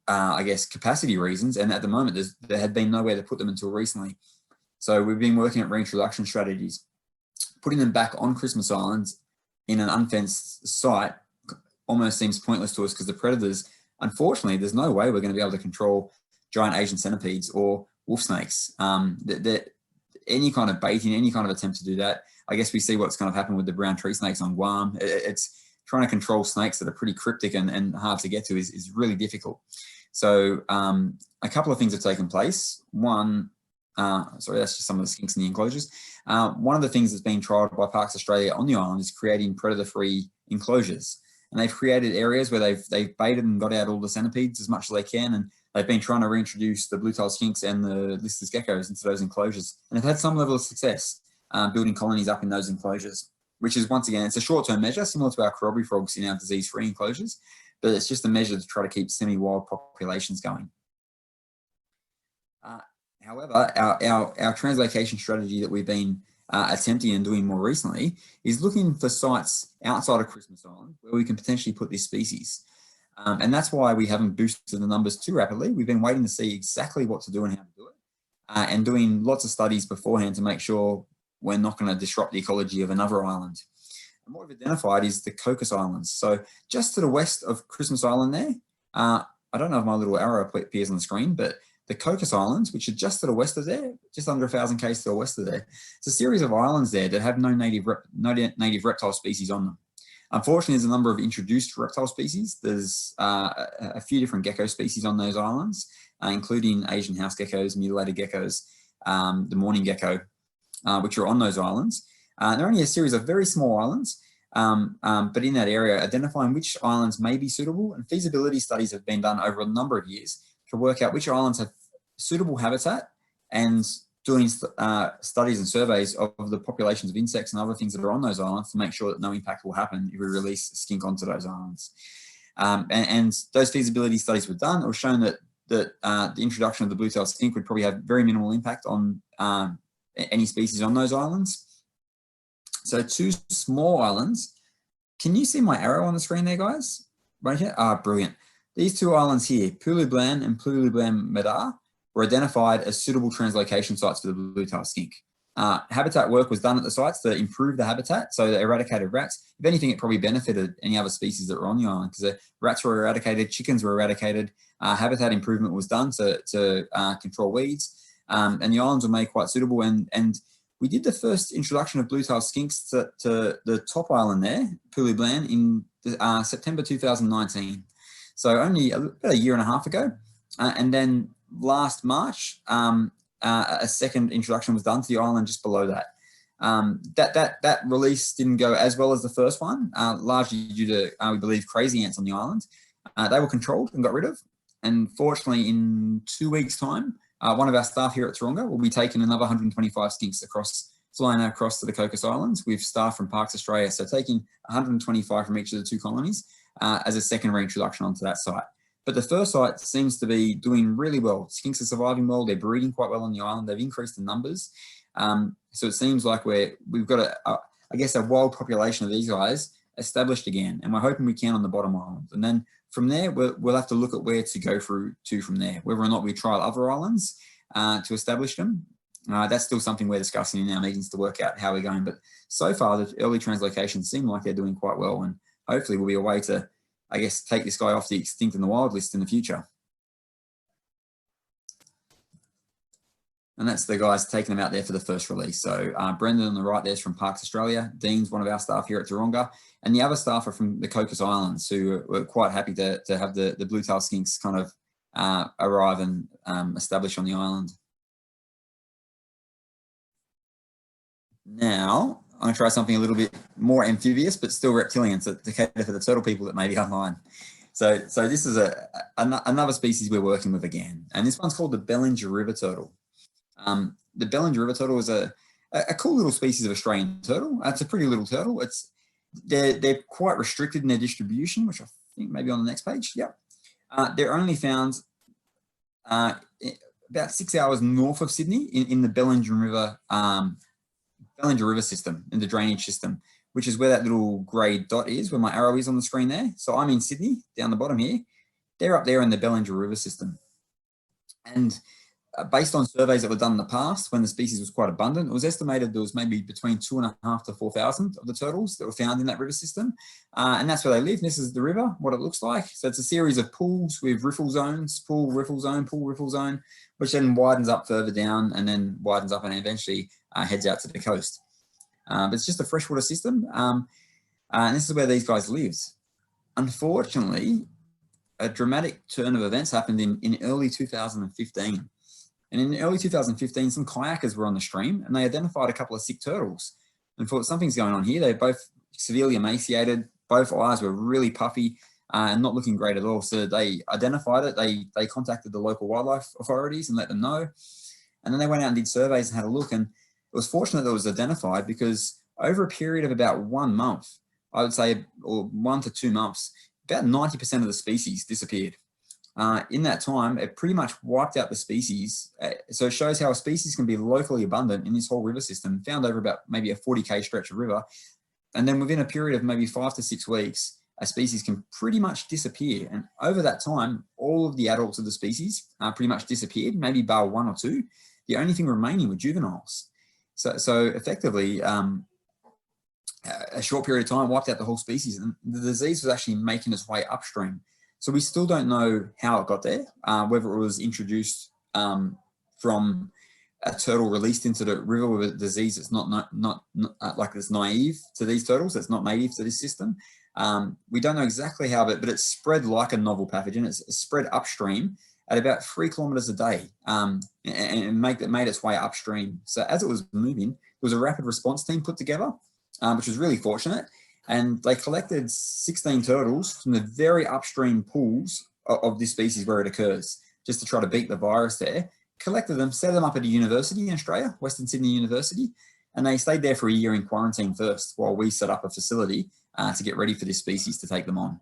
I guess, capacity reasons. And at the moment, there had been nowhere to put them until recently. So we've been working at reintroduction strategies. Putting them back on Christmas Island in an unfenced site almost seems pointless to us, because the predators, unfortunately, there's no way we're going to be able to control giant Asian centipedes or wolf snakes. Any kind of baiting, any kind of attempt to do that, I guess we see what's kind of happened with the brown tree snakes on Guam. It's trying to control snakes that are pretty cryptic and hard to get to is really difficult. So a couple of things have taken place. One, sorry, that's just some of the skinks in the enclosures. One of the things that's been trialled by Parks Australia on the island is creating predator-free enclosures. And they've created areas where they've baited and got out all the centipedes as much as they can. And they've been trying to reintroduce the blue-tailed skinks and the listless geckos into those enclosures. And they've had some level of success building colonies up in those enclosures, which is, once again, it's a short-term measure similar to our Corroboree frogs in our disease-free enclosures, but it's just a measure to try to keep semi-wild populations going. However, our translocation strategy that we've been attempting and doing more recently is looking for sites outside of Christmas Island where we can potentially put this species. And that's why we haven't boosted the numbers too rapidly. We've been waiting to see exactly what to do and how to do it, and doing lots of studies beforehand to make sure we're not going to disrupt the ecology of another island. And what we've identified is the Cocos Islands. So just to the west of Christmas Island there, I don't know if my little arrow appears on the screen, but the Cocos Islands, which are just to the west of there, just under 1,000 k's to the west of there, it's a series of islands there that have no native reptile species on them. Unfortunately, there's a number of introduced reptile species. There's a few different gecko species on those islands, including Asian house geckos, mutilated geckos, the mourning gecko, which are on those islands. They're only a series of very small islands, but in that area, identifying which islands may be suitable, and feasibility studies have been done over a number of years to work out which islands have suitable habitat, and doing studies and surveys of the populations of insects and other things that are on those islands to make sure that no impact will happen if we release a skink onto those islands. And those feasibility studies were done. It was shown that the introduction of the blue-tailed skink would probably have very minimal impact on any species on those islands. So 2 small islands. Can you see my arrow on the screen there, guys? Right here? Brilliant. These 2 islands here, Pulu Blan and Pulu Blan Medar, were identified as suitable translocation sites for the blue-tailed skink. Habitat work was done at the sites to improve the habitat, so they eradicated rats. If anything, it probably benefited any other species that were on the island, because the rats were eradicated, chickens were eradicated, habitat improvement was done to control weeds, and the islands were made quite suitable. And we did the first introduction of blue-tailed skinks to the top island there, Pulu Blan, in September 2019. So only about a year and a half ago. And then last March, a second introduction was done to the island just below that. That release didn't go as well as the first one, largely due to, we believe, crazy ants on the island. They were controlled and got rid of. And fortunately, in 2 weeks' time, one of our staff here at Taronga will be taking another 125 skinks flying across to the Cocos Islands with staff from Parks Australia. So taking 125 from each of the 2 colonies as a second reintroduction onto that site. But the first site seems to be doing really well. Skinks are surviving well. They're breeding quite well on the island. They've increased in numbers. So it seems like we've got I guess a wild population of these guys established again, and we're hoping we can on the bottom island. And then from there, we'll have to look at where to go through to from there, whether or not we trial other islands to establish them. That's still something we're discussing in our meetings to work out how we're going. But so far, the early translocations seem like they're doing quite well, and hopefully will be a way to, I guess, take this guy off the extinct and the wild list in the future. And that's the guys taking them out there for the first release. So Brendan on the right there's from Parks Australia. Dean's one of our staff here at Taronga. And the other staff are from the Cocos Islands, who were quite happy to have the blue-tailed skinks kind of arrive and establish on the island. Now, I'm going to try something a little bit more amphibious, but still reptilian, to cater for the turtle people that may be online. So this is another species we're working with again. And this one's called the Bellinger river turtle. The Bellinger river turtle is a cool little species of Australian turtle. It's a pretty little turtle. They're quite restricted in their distribution, which I think maybe on the next page. Yep. They're only found about 6 hours north of Sydney in the Bellinger River system, in the drainage system, which is where that little grey dot is, where my arrow is on the screen there. So I'm in Sydney, down the bottom here. They're up there in the Bellinger River system. And based on surveys that were done in the past, when the species was quite abundant, it was estimated there was maybe between 2,500 to 4,000 of the turtles that were found in that river system. And that's where they live. And this is the river, what it looks like. So it's a series of pools with riffle zones, pool, riffle zone, pool, riffle zone, which then widens up further down and then widens up and eventually heads out to the coast. But it's just a freshwater system. And this is where these guys lived. Unfortunately, a dramatic turn of events happened in early 2015. And in early 2015, some kayakers were on the stream and they identified a couple of sick turtles and thought something's going on here. They both severely emaciated, both eyes were really puffy and not looking great at all. So they identified it. They contacted the local wildlife authorities and let them know. And then they went out and did surveys and had a look. And it was fortunate that it was identified because over a period of about 1 month, I would say, or 1 to 2 months, about 90% of the species disappeared. In that time, it pretty much wiped out the species. So it shows how a species can be locally abundant in this whole river system, found over about maybe a 40K stretch of river. And then within a period of maybe 5 to 6 weeks, a species can pretty much disappear. And over that time, all of the adults of the species pretty much disappeared, maybe bar 1 or 2. The only thing remaining were juveniles. So effectively, a short period of time wiped out the whole species, and the disease was actually making its way upstream. So we still don't know how it got there, whether it was introduced from a turtle released into the river with a disease that's not like it's naive to these turtles, that's not native to this system. We don't know exactly how, but it's spread like a novel pathogen. It's spread upstream at about 3 kilometers a day and made its way upstream. So as it was moving, there was a rapid response team put together, which was really fortunate. And they collected 16 turtles from the very upstream pools of this species where it occurs, just to try to beat the virus there. Collected them, set them up at a university in Australia, Western Sydney University, and they stayed there for a year in quarantine first while we set up a facility to get ready for this species to take them on.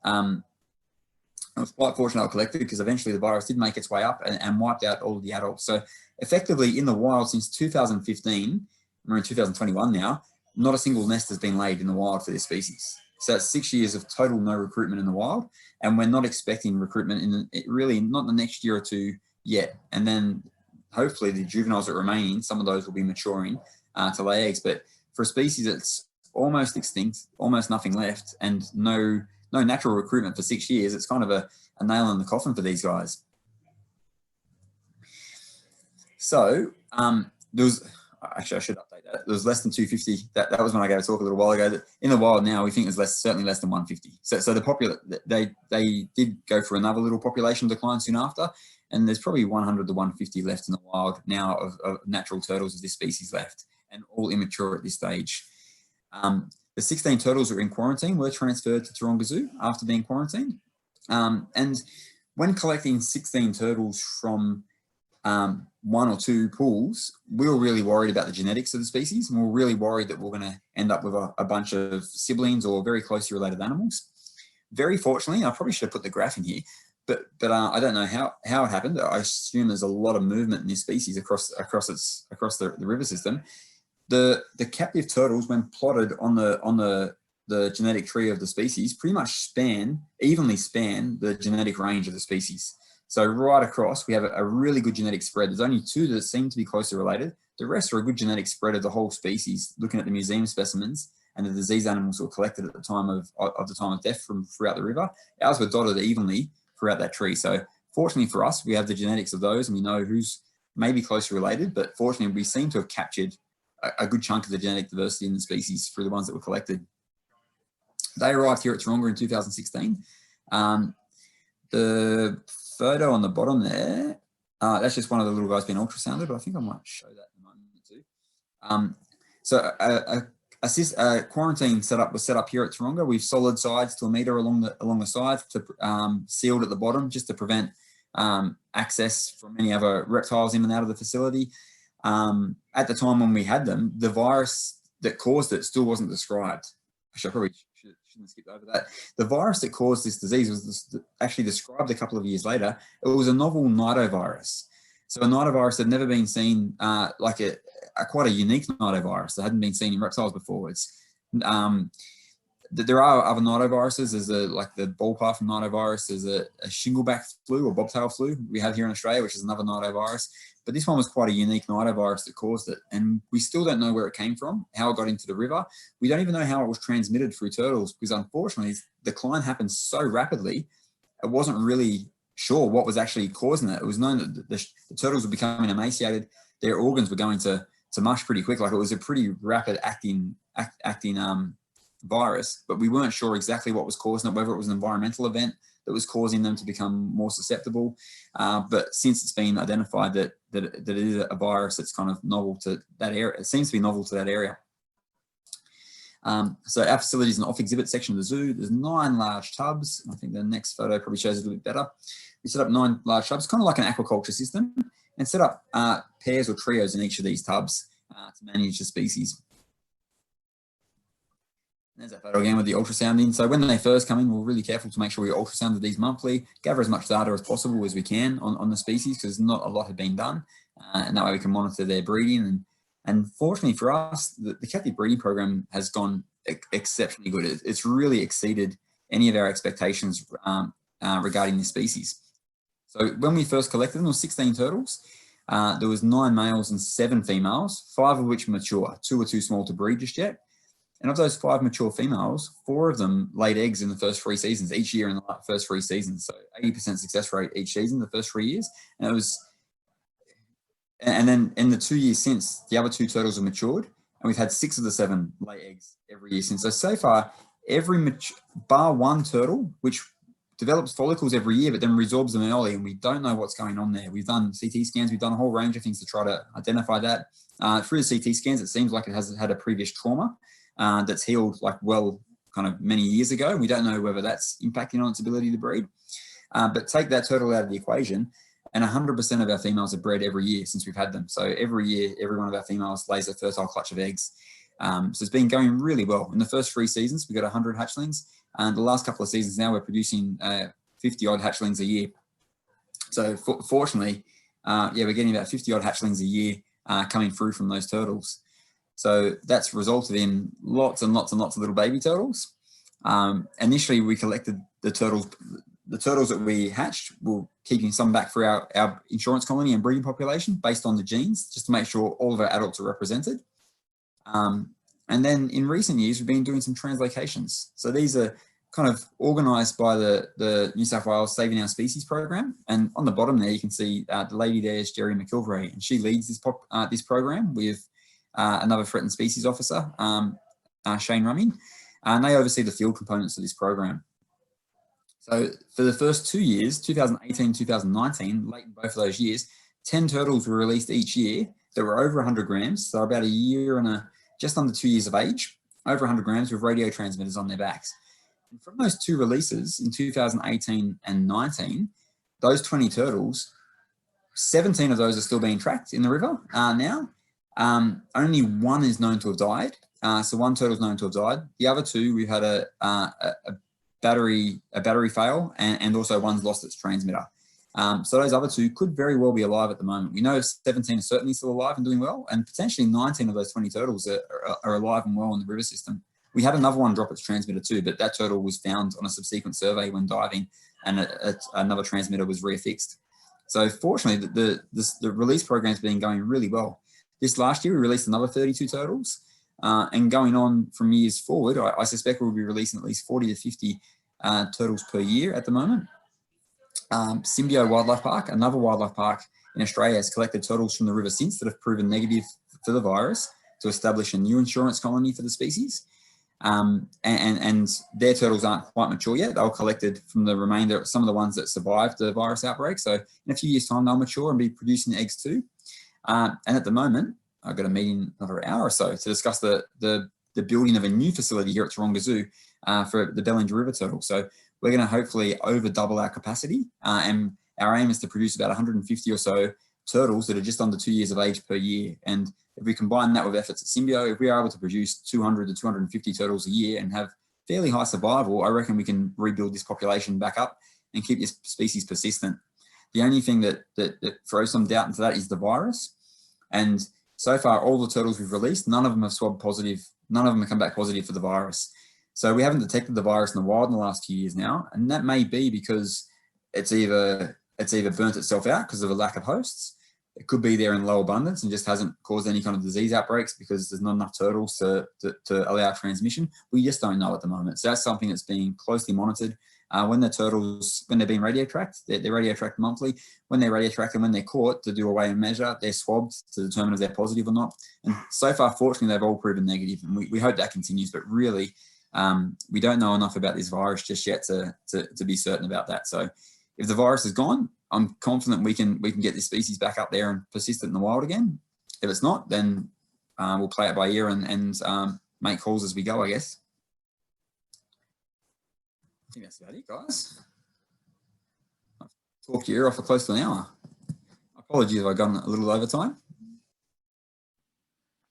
I was quite fortunate I collected because eventually the virus did make its way up and wiped out all of the adults. So effectively in the wild since 2015, we're in 2021 now, not a single nest has been laid in the wild for this species. So that's 6 years of total no recruitment in the wild. And we're not expecting recruitment really not in the next year or 2 yet. And then hopefully the juveniles that are remaining, some of those will be maturing to lay eggs. But for a species that's almost extinct, almost nothing left, and no natural recruitment for 6 years, it's kind of a nail in the coffin for these guys. So there was, actually I should update that. There was less than 250. That was when I gave a talk a little while ago. In the wild now, we think there's certainly less than 150. So the they did go for another little population decline soon after, and there's probably 100 to 150 left in the wild now of natural turtles of this species left, and all immature at this stage. The 16 turtles that were in quarantine were transferred to Taronga Zoo after being quarantined. And when collecting 16 turtles from 1 or 2 pools, we were really worried about the genetics of the species, and we were really worried that we're going to end up with a bunch of siblings or very closely related animals. Very fortunately, I probably should have put the graph in here, but I don't know how it happened. I assume there's a lot of movement in this species across the river system. The captive turtles, when plotted on the genetic tree of the species, pretty much evenly span the genetic range of the species. So right across, we have a really good genetic spread. There's only 2 that seem to be closely related. The rest are a good genetic spread of the whole species, looking at the museum specimens and the disease animals that were collected at the time of death from throughout the river. Ours were dotted evenly throughout that tree. So fortunately for us, we have the genetics of those and we know who's maybe closely related, but fortunately we seem to have captured a good chunk of the genetic diversity in the species through the ones that were collected. They arrived here at Taronga in 2016. The photo on the bottom there, that's just one of the little guys being ultrasounded, but I think I might show that in a moment too. So a quarantine setup was set up here at Taronga. We've solid sides to 1 metre along the side, to sealed at the bottom, just to prevent access from any other reptiles in and out of the facility. At the time when we had them, the virus that caused it still wasn't described. Actually, I probably shouldn't skip over that. The virus that caused this disease was actually described a couple of years later. It was a novel nidovirus. So a nidovirus had never been seen, like quite a unique nidovirus that hadn't been seen in reptiles before. There are other nidoviruses. There's like the ballpath nidovirus. There's a shingleback flu or bobtail flu we have here in Australia, which is another nidovirus. But this one was quite a unique nidovirus that caused it. And we still don't know where it came from, how it got into the river. We don't even know how it was transmitted through turtles, because unfortunately, the decline happened so rapidly, it wasn't really sure what was actually causing it. It was known that the turtles were becoming emaciated. Their organs were going to mush pretty quick. Like, it was a pretty rapid acting virus, but we weren't sure exactly what was causing it, whether it was an environmental event that was causing them to become more susceptible. But since it's been identified that it is a virus that's kind of novel to that area, it seems to be novel to that area. So our facility is an off-exhibit section of the zoo. There's 9 large tubs. I think the next photo probably shows it a little bit better. We set up 9 large tubs, kind of like an aquaculture system, and set up pairs or trios in each of these tubs to manage the species. There's that photo again with the ultrasounding. So when they first come in, we're really careful to make sure we ultrasound these monthly, gather as much data as possible as we can on the species, because not a lot had been done. And that way we can monitor their breeding. And fortunately for us, the captive breeding program has gone exceptionally good. It's really exceeded any of our expectations regarding this species. So when we first collected them, there were 16 turtles. There was 9 males and 7 females, 5 of which mature. 2 were too small to breed just yet. And of those 5 mature females, 4 of them laid eggs in the first 3 seasons, each year in the first 3 seasons. So 80% success rate each season, the first 3 years. And it was, and then in the 2 years since, the other 2 turtles have matured, and we've had 6 of the 7 lay eggs every year since. So far, bar 1 turtle, which develops follicles every year, but then resorbs them early, and we don't know what's going on there. We've done CT scans, we've done a whole range of things to try to identify that. Through the CT scans, it seems like it has had a previous trauma that's healed kind of many years ago. We don't know whether that's impacting on its ability to breed. But take that turtle out of the equation, and 100% of our females are bred every year since we've had them. So every year, every one of our females lays a fertile clutch of eggs. So it's been going really well. In the first 3 seasons, we got 100 hatchlings. And the last couple of seasons now, we're producing 50 odd hatchlings a year. So fortunately, we're getting about 50 odd hatchlings a year coming through from those turtles. So that's resulted in lots and lots and lots of little baby turtles. Initially, we collected the turtles that we hatched. We're keeping some back for our insurance colony and breeding population based on the genes, just to make sure all of our adults are represented. And then in recent years, we've been doing some translocations. So these are kind of organised by the New South Wales Saving Our Species program. And on the bottom there, you can see the lady there is Jerry McFadden, and she leads this program with another threatened species officer, Shane Rumming, and they oversee the field components of this program. So for the first 2 years, 2018, 2019, late in both of those years, 10 turtles were released each year that were over 100 grams, so about a year and just under 2 years of age, over 100 grams with radio transmitters on their backs. And from those 2 releases in 2018 and 19, those 20 turtles, 17 of those are still being tracked in the river now. Only 1 is known to have died. So 1 turtle is known to have died. The other 2, we've had a battery fail, and also 1's lost its transmitter. So those other 2 could very well be alive at the moment. We know 17 are certainly still alive and doing well, and potentially 19 of those 20 turtles are alive and well in the river system. We had another one drop its transmitter too, but that turtle was found on a subsequent survey when diving, and another transmitter was reaffixed. So fortunately, the release program has been going really well. This last year, we released another 32 turtles, and going on from years forward, I suspect we'll be releasing at least 40 to 50 turtles per year at the moment. Symbio Wildlife Park, another wildlife park in Australia, has collected turtles from the river since that have proven negative for the virus to establish a new insurance colony for the species. And their turtles aren't quite mature yet. They were collected from the remainder, some of the ones that survived the virus outbreak. So in a few years' time, they'll mature and be producing eggs too. And at the moment, I've got a meeting in another hour or so to discuss the building of a new facility here at Taronga Zoo for the Bellinger river turtle. So we're going to hopefully over double our capacity, and our aim is to produce about 150 or so turtles that are just under 2 years of age per year. And if we combine that with efforts at Symbio, if we are able to produce 200 to 250 turtles a year and have fairly high survival, I reckon we can rebuild this population back up and keep this species persistent. The only thing that throws some doubt into that is the virus. And so far, all the turtles we've released, none of them have swabbed positive. None of them have come back positive for the virus. So we haven't detected the virus in the wild in the last few years now. And that may be because it's either burnt itself out because of a lack of hosts. It could be there in low abundance and just hasn't caused any kind of disease outbreaks because there's not enough turtles to allow transmission. We just don't know at the moment. So that's something that's being closely monitored. When the turtles, when they're being radio tracked, they're radio tracked monthly. When they're radio tracked and when they're caught to do a weigh and measure, they're swabbed to determine if they're positive or not. And so far, fortunately, they've all proven negative, and we hope that continues. But really, We don't know enough about this virus just yet to be certain about that. So if the virus is gone, I'm confident we can get this species back up there and persist it in the wild again. If it's not, then we'll play it by ear and make calls as we go, I guess. I think that's about it, guys. I've talked your ear off for close to an hour. Apologies if I've gone a little over time.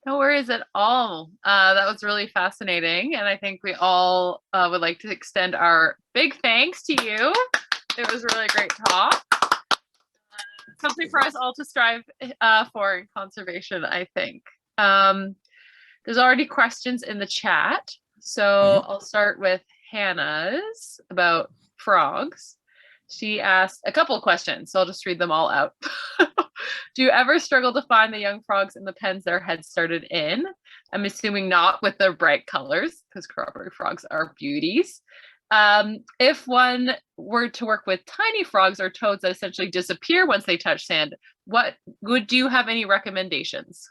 No worries at all. That was really fascinating. And I think we all would like to extend our big thanks to you. It was a really great talk. Something for us all to strive for in conservation, I think. There's already questions in the chat. So I'll start with Hannah's about frogs. She asked a couple of questions, so I'll just read them all out. Do you ever struggle to find the young frogs in the pens their heads started in? I'm assuming not with their bright colors, because Corroboree frogs are beauties. If one were to work with tiny frogs or toads that essentially disappear once they touch sand, would you have any recommendations?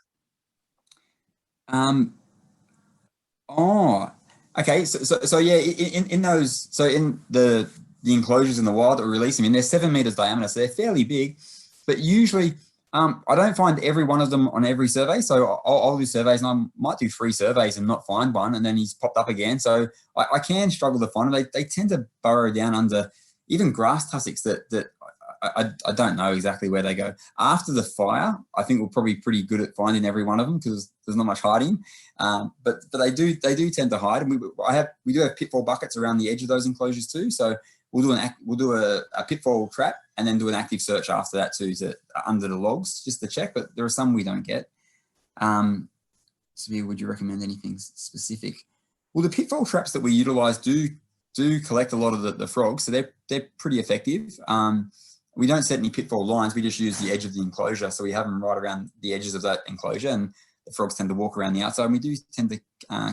Okay. So yeah, in those, so in the enclosures in the wild that we release them in, they're 7 meters diameter, so they're fairly big, but usually I don't find every one of them on every survey. So I'll do surveys, and I might do 3 surveys and not find one, and then he's popped up again. So I can struggle to find them. They tend to burrow down under even grass tussocks that I don't know exactly where they go. After the fire, I think we're probably pretty good at finding every one of them because there's not much hiding. But they do tend to hide, and we do have pitfall buckets around the edge of those enclosures too. So we'll do a pitfall trap and then do an active search after that too, under the logs just to check. But there are some we don't get. So would you recommend anything specific? Well, the pitfall traps that we utilize do collect a lot of the frogs, so they're pretty effective. We don't set any pitfall lines. We just use the edge of the enclosure. So we have them right around the edges of that enclosure, and the frogs tend to walk around the outside. And we do tend to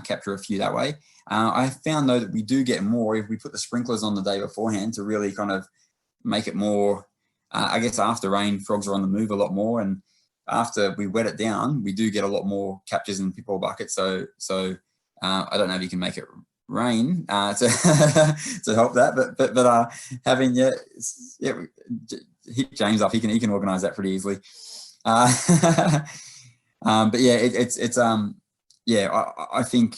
capture a few that way. I found though that we do get more if we put the sprinklers on the day beforehand to really kind of make it more, I guess after rain, frogs are on the move a lot more. And after we wet it down, we do get a lot more captures in pitfall buckets. So I don't know if you can make it rain to help that, but having hit James up, he can organize that pretty easily. But yeah, I think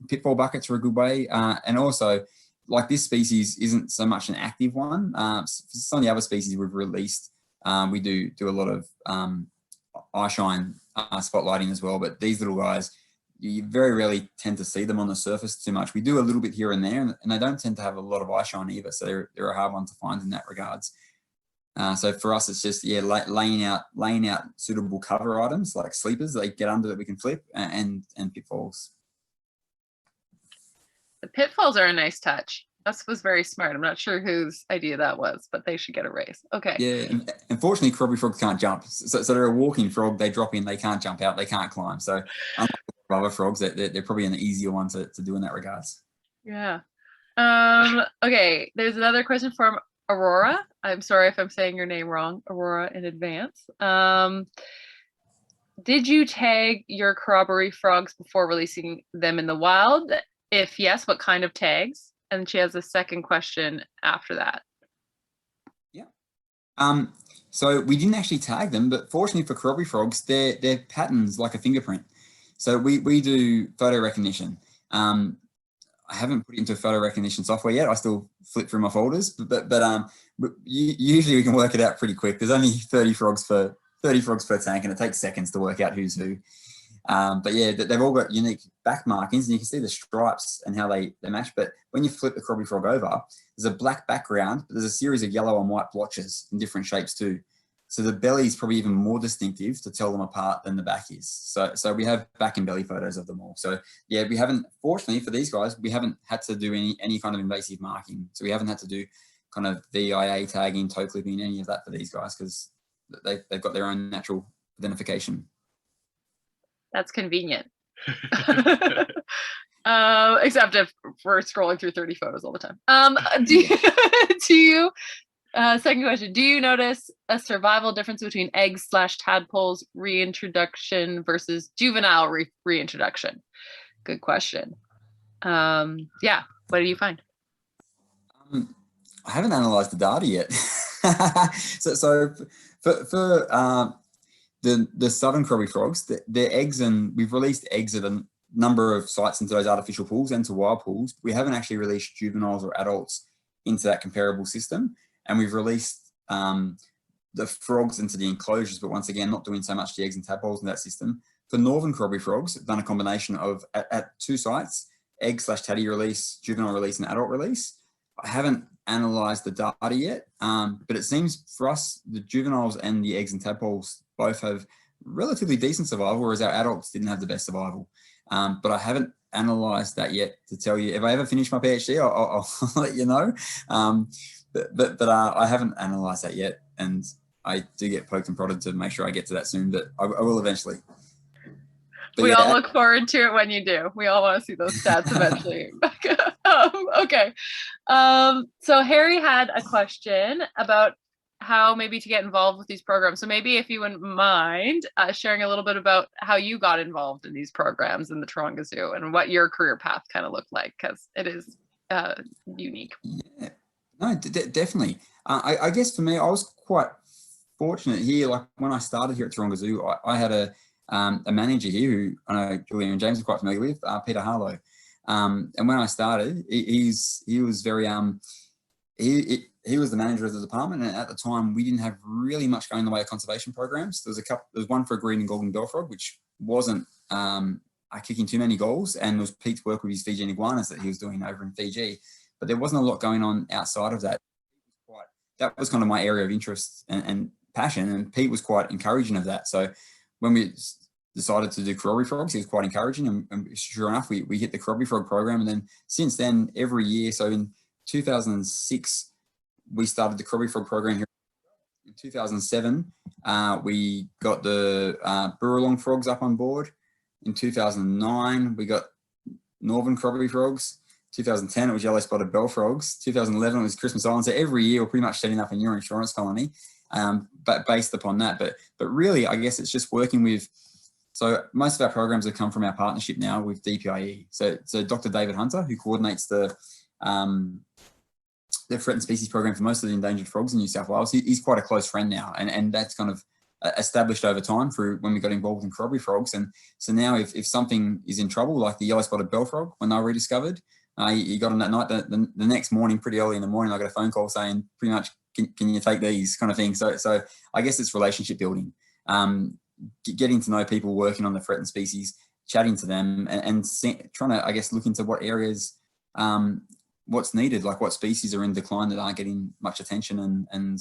pitfall buckets are a good way, and also like this species isn't so much an active one. Some of the other species we've released, we do a lot of eye shine spotlighting as well, but these little guys, you very rarely tend to see them on the surface too much. We do a little bit here and there, and they don't tend to have a lot of eye shine either, so they're a hard one to find in that regards. So for us, it's just laying out suitable cover items like sleepers that they get under that we can flip, and pitfalls. The pitfalls are a nice touch. That was very smart. I'm not sure whose idea that was, but they should get a raise. Okay. Yeah. Unfortunately, Corroboree frogs can't jump. So they're a walking frog. They drop in. They can't jump out. They can't climb. So unlike other frogs, they're probably an easier one to do in that regards. Yeah. Okay. There's another question from Aurora. I'm sorry if I'm saying your name wrong, Aurora, in advance. Did you tag your Corroboree frogs before releasing them in the wild? If yes, what kind of tags? And she has a second question after that. Yeah. So we didn't actually tag them, but fortunately for Corroboree frogs, they're patterns like a fingerprint. So we do photo recognition. I haven't put it into photo recognition software yet. I still flip through my folders, but usually we can work it out pretty quick. There's only 30 frogs per tank, and it takes seconds to work out who's who. But yeah, they've all got unique back markings, and you can see the stripes and how they match. But when you flip the Corroboree frog over, there's a black background, but there's a series of yellow and white blotches in different shapes too. So the belly is probably even more distinctive to tell them apart than the back is. So we have back and belly photos of them all. So yeah, we haven't, fortunately for these guys, we haven't had to do any kind of invasive marking. So we haven't had to do kind of VIA tagging, toe clipping, any of that for these guys, because they've got their own natural identification. That's convenient. Except if we're scrolling through 30 photos all the time. Second question, do you notice a survival difference between eggs/tadpoles reintroduction versus juvenile reintroduction? Good question. Yeah, what do you find? I haven't analysed the data yet. so for the southern Corroboree frogs, their eggs, and we've released eggs at a number of sites into those artificial pools and to wild pools. We haven't actually released juveniles or adults into that comparable system, and we've released the frogs into the enclosures, but once again, not doing so much the eggs and tadpoles in that system. For northern Corroboree frogs, I've done a combination of at 2 sites, egg/taddy release, juvenile release, and adult release. I haven't analysed the data yet, but it seems for us, the juveniles and the eggs and tadpoles both have relatively decent survival, whereas our adults didn't have the best survival. But I haven't analysed that yet to tell you. If I ever finish my PhD, I'll let you know. But I haven't analysed that yet, and I do get poked and prodded to make sure I get to that soon, but I will eventually. But we all look forward to it when you do. We all want to see those stats eventually. Okay. So Harry had a question about how maybe to get involved with these programs. So maybe if you wouldn't mind sharing a little bit about how you got involved in these programs in the Taronga Zoo and what your career path kind of looked like, because it is unique. Yeah, no, definitely. I guess for me, I was quite fortunate here. Like when I started here at Taronga Zoo, I had a manager here who I know Julia and James are quite familiar with, Peter Harlow. And when I started, he was very he was the manager of the department, and at the time we didn't have really much going in the way of conservation programs. There was one for a green and golden bellfrog, which wasn't kicking too many goals, and was Pete's work with his Fijian iguanas that he was doing over in Fiji. But there wasn't a lot going on outside of that. That was kind of my area of interest and passion, and Pete was quite encouraging of that. So when we decided to do Corroboree frogs, he was quite encouraging, and sure enough, we hit the Corroboree frog program. And then since then, every year, so in 2006, we started the Corroboree frog program here. In 2007, we got the Burralong frogs up on board. In 2009, we got northern Corroboree frogs. 2010, it was yellow spotted bell frogs. 2011, it was Christmas Island. So every year, we're pretty much setting up a new insurance colony, but based upon that. But really, I guess it's just working with. So most of our programs have come from our partnership now with DPIE. So Dr. David Hunter, who coordinates the threatened species program for most of the endangered frogs in New South Wales, he's quite a close friend now, and that's kind of established over time through when we got involved in Corroboree frogs. And so now if something is in trouble, like the yellow spotted bell frog, when they were rediscovered, you got them that night. The next morning, pretty early in the morning, I got a phone call saying pretty much, can you take these kind of thing. So I guess it's relationship building, getting to know people working on the threatened species, chatting to them, and trying to, I guess, look into what areas, what's needed, like what species are in decline that aren't getting much attention. And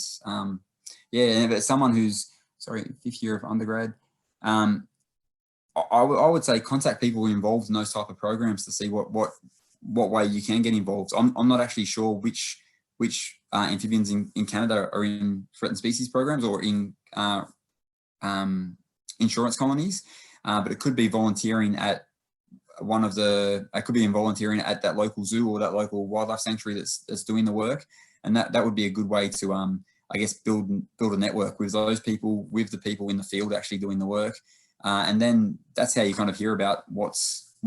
if it's someone who's, 5th year of undergrad, I would say contact people involved in those type of programs to see what way you can get involved. I'm not actually sure which amphibians in Canada are in threatened species programs or in insurance colonies, but it could be volunteering at volunteering at that local zoo or that local wildlife sanctuary that's doing the work, and that would be a good way to I guess build a network with those people, with the people in the field actually doing the work, and then that's how you kind of hear about what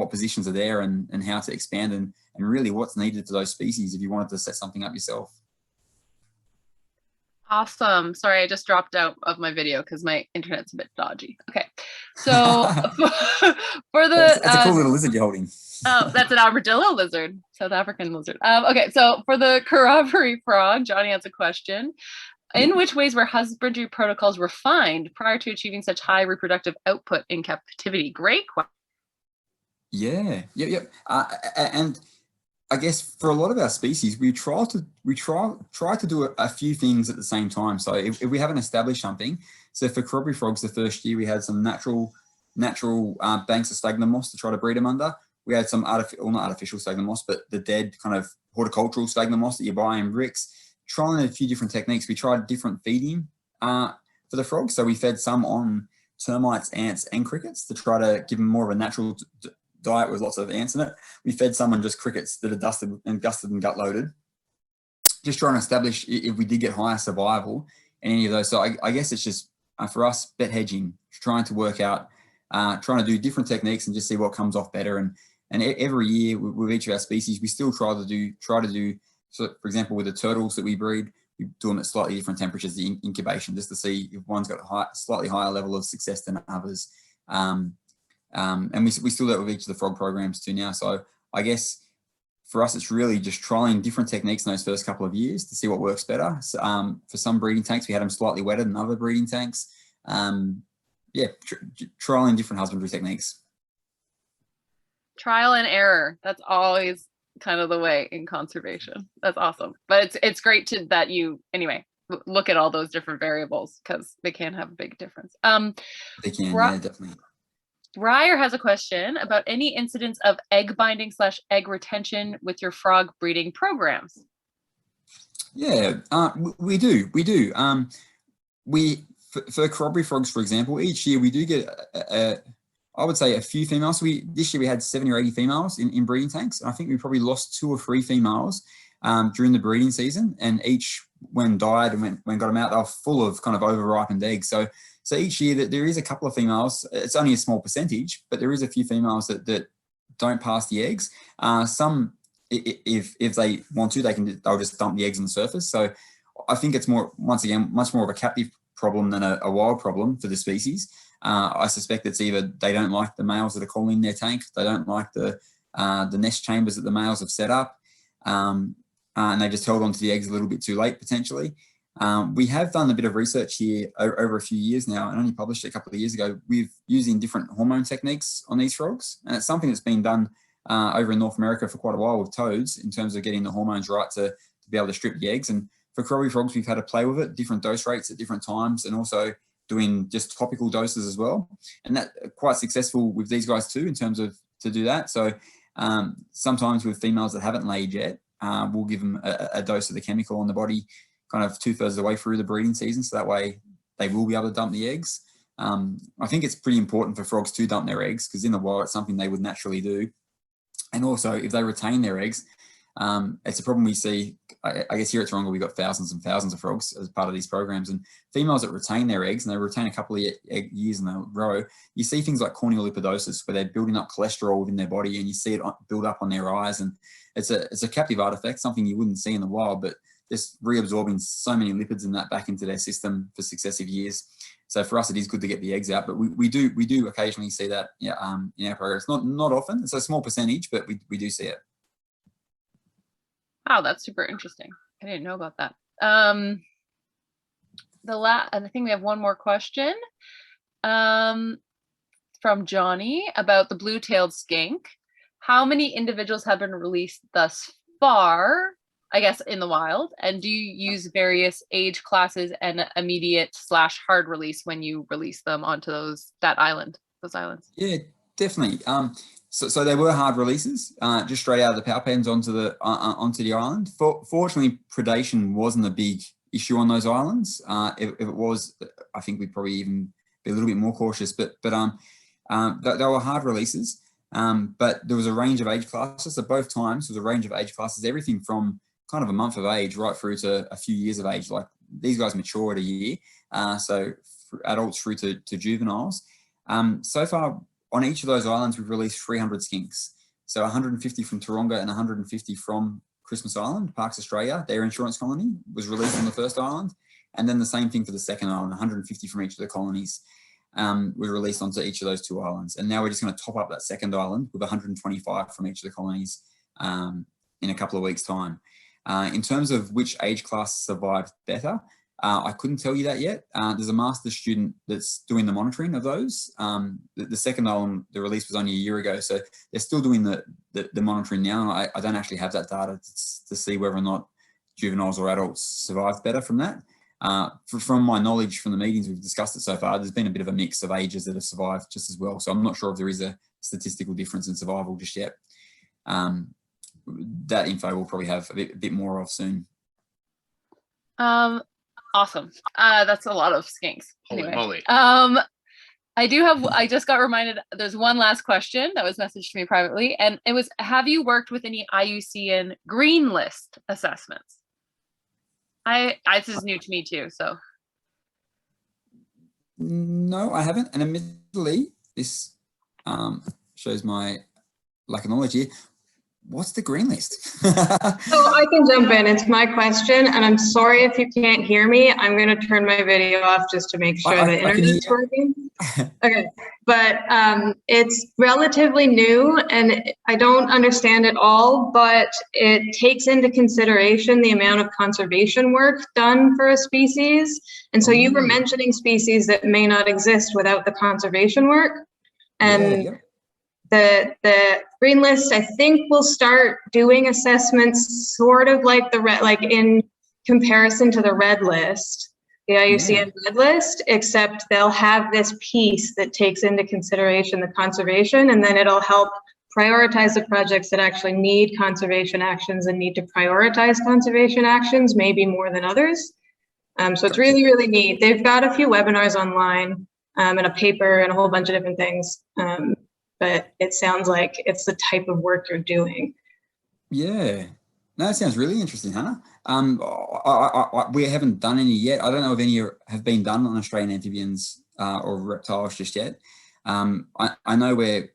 positions are there and how to expand and really what's needed for those species if you wanted to set something up yourself. Awesome. Sorry, I just dropped out of my video because my internet's a bit dodgy. Okay, so for the it's a cool little lizard you're holding. Oh, that's an armadillo lizard, South African lizard. Okay, so for the Corroboree frog, Johnny has a question. In which ways were husbandry protocols refined prior to achieving such high reproductive output in captivity? Great question. Yeah. And I guess for a lot of our species, we try to do a few things at the same time. So if we haven't established something, so for Corroboree frogs, the first year we had some natural banks of sphagnum moss to try to breed them under. We had some not artificial sphagnum moss, but the dead kind of horticultural sphagnum moss that you buy in bricks. Trying a few different techniques. We tried different feeding for the frogs. So we fed some on termites, ants, and crickets to try to give them more of a natural diet with lots of ants in it. We fed some on just crickets that are dusted and gut loaded. Just trying to establish if we did get higher survival in any of those. So I guess it's just for us, bet hedging, trying to work out, trying to do different techniques and just see what comes off better. every year with each of our species, we still try to do. So, for example, with the turtles that we breed, we do them at slightly different temperatures, the incubation, just to see if one's got a slightly higher level of success than others. And we still do that with each of the frog programs too now. So I guess for us, it's really just trying different techniques in those first couple of years to see what works better. So, for some breeding tanks, we had them slightly wetter than other breeding tanks. Yeah, trialing different husbandry techniques. Trial and error. That's always kind of the way in conservation. That's awesome. But it's great that you anyway look at all those different variables, because they can have a big difference. They can, yeah, definitely. Ryer has a question about any incidents of egg binding / egg retention with your frog breeding programs. Yeah, we do. For Corroboree frogs, for example, each year we do get I would say a few females. This year we had 70 or 80 females in breeding tanks. And I think we probably lost 2 or 3 females during the breeding season, and each, when died and when got them out, they were full of kind of over-ripened eggs. So each year there is a couple of females. It's only a small percentage, but there is a few females that don't pass the eggs. Some, if they want to, they'll just dump the eggs on the surface. So I think it's once again, much more of a captive problem than a wild problem for the species. I suspect it's either they don't like the males that are calling in their tank, they don't like the nest chambers that the males have set up, and they just held on to the eggs a little bit too late, potentially. We have done a bit of research here over a few years now, and only published it a couple of years ago, with using different hormone techniques on these frogs. And it's something that's been done over in North America for quite a while with toads, in terms of getting the hormones right to be able to strip the eggs. And for Corroboree frogs, we've had to play with it, different dose rates at different times, and also doing just topical doses as well. And that quite successful with these guys too, in terms of to do that. So sometimes with females that haven't laid yet, we'll give them a dose of the chemical on the body kind of 2/3 of the way through the breeding season. So that way they will be able to dump the eggs. I think it's pretty important for frogs to dump their eggs, because in the wild, it's something they would naturally do. And also, if they retain their eggs, it's a problem we see. I guess here at Taronga, we've got thousands and thousands of frogs as part of these programs, and females that retain their eggs, and they retain a couple of years in a row, you see things like corneal lipidosis, where they're building up cholesterol within their body, and you see it build up on their eyes. And it's a captive artifact, something you wouldn't see in the wild, but just reabsorbing so many lipids in that back into their system for successive years. So for us, it is good to get the eggs out, but we do occasionally see that in our programs. Not often. It's a small percentage, but we do see it. Wow, that's super interesting. I didn't know about that. And I think we have one more question from Johnny about the blue-tailed skink. How many individuals have been released thus far, I guess, in the wild? And do you use various age classes and immediate / hard release when you release them onto those islands? Yeah, definitely. So they were hard releases, just straight out of the power pens onto the island. Fortunately, predation wasn't a big issue on those islands. If it was, I think we'd probably even be a little bit more cautious. But they were hard releases. But there was a range of age classes. So both times there was a range of age classes, everything from kind of a month of age right through to a few years of age. Like these guys mature at a year, so adults through to juveniles. So far, on each of those islands, we've released 300 skinks. So 150 from Taronga and 150 from Christmas Island, Parks Australia. Their insurance colony was released on the first island. And then the same thing for the second island, 150 from each of the colonies were released onto each of those 2 islands. And now we're just going to top up that second island with 125 from each of the colonies in a couple of weeks' time. In terms of which age class survived better, I couldn't tell you that yet. There's a master's student that's doing the monitoring of those. The second island, the release was only a year ago, so they're still doing the monitoring now. I don't actually have that data to see whether or not juveniles or adults survived better from that. From my knowledge from the meetings we've discussed it so far, there's been a bit of a mix of ages that have survived just as well. So I'm not sure if there is a statistical difference in survival just yet. That info we'll probably have a bit more of soon. Awesome. That's a lot of skinks. Holy anyway. moly. I just got reminded, there's one last question that was messaged to me privately, and it was, have you worked with any IUCN green list assessments? This is new to me too, so. No, I haven't. And admittedly, this shows my lack of knowledge here. What's the green list? So I can jump in. It's my question, and I'm sorry if you can't hear me. I'm going to turn my video off just to make sure the internet's working. Okay, but it's relatively new, and I don't understand it all, but it takes into consideration the amount of conservation work done for a species. And so you were mentioning species that may not exist without the conservation work. And the green list, I think, will start doing assessments sort of like the red, like in comparison to the red list, the IUCN red list, except they'll have this piece that takes into consideration the conservation, and then it'll help prioritize the projects that actually need conservation actions and need to prioritize conservation actions, maybe more than others. So it's really, really neat. They've got a few webinars online and a paper and a whole bunch of different things. But it sounds like it's the type of work you're doing. Yeah, no, that sounds really interesting, Hannah. We haven't done any yet. I don't know if any have been done on Australian amphibians or reptiles just yet. I know where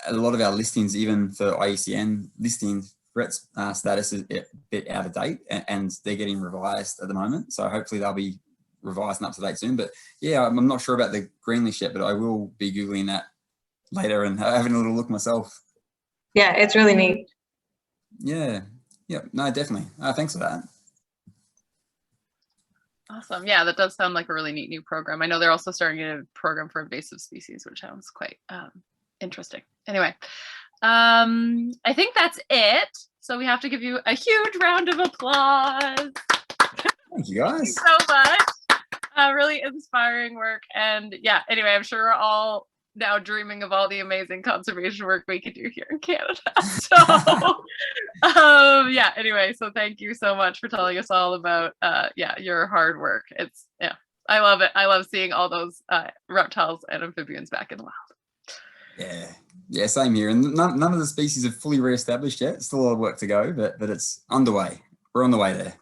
a lot of our listings, even for IUCN listings, threats status is a bit out of date, and they're getting revised at the moment. So hopefully they'll be revised and up to date soon. But yeah, I'm not sure about the green list yet, but I will be Googling that later and having a little look myself. Yeah, it's really neat. Yeah, no, definitely. Thanks for that. Awesome. Yeah, that does sound like a really neat new program. I know they're also starting a program for invasive species, which sounds quite interesting. Anyway, I think that's it. So we have to give you a huge round of applause. Thank you, guys. Thank you so much. Really inspiring work. And yeah, anyway, I'm sure we're all now dreaming of all the amazing conservation work we could do here in Canada. So yeah, anyway, so thank you so much for telling us all about your hard work. It's I love it. I love seeing all those reptiles and amphibians back in the wild. Yeah, same here. And none of the species are fully re-established yet. Still a lot of work to go, but it's underway. We're on the way there.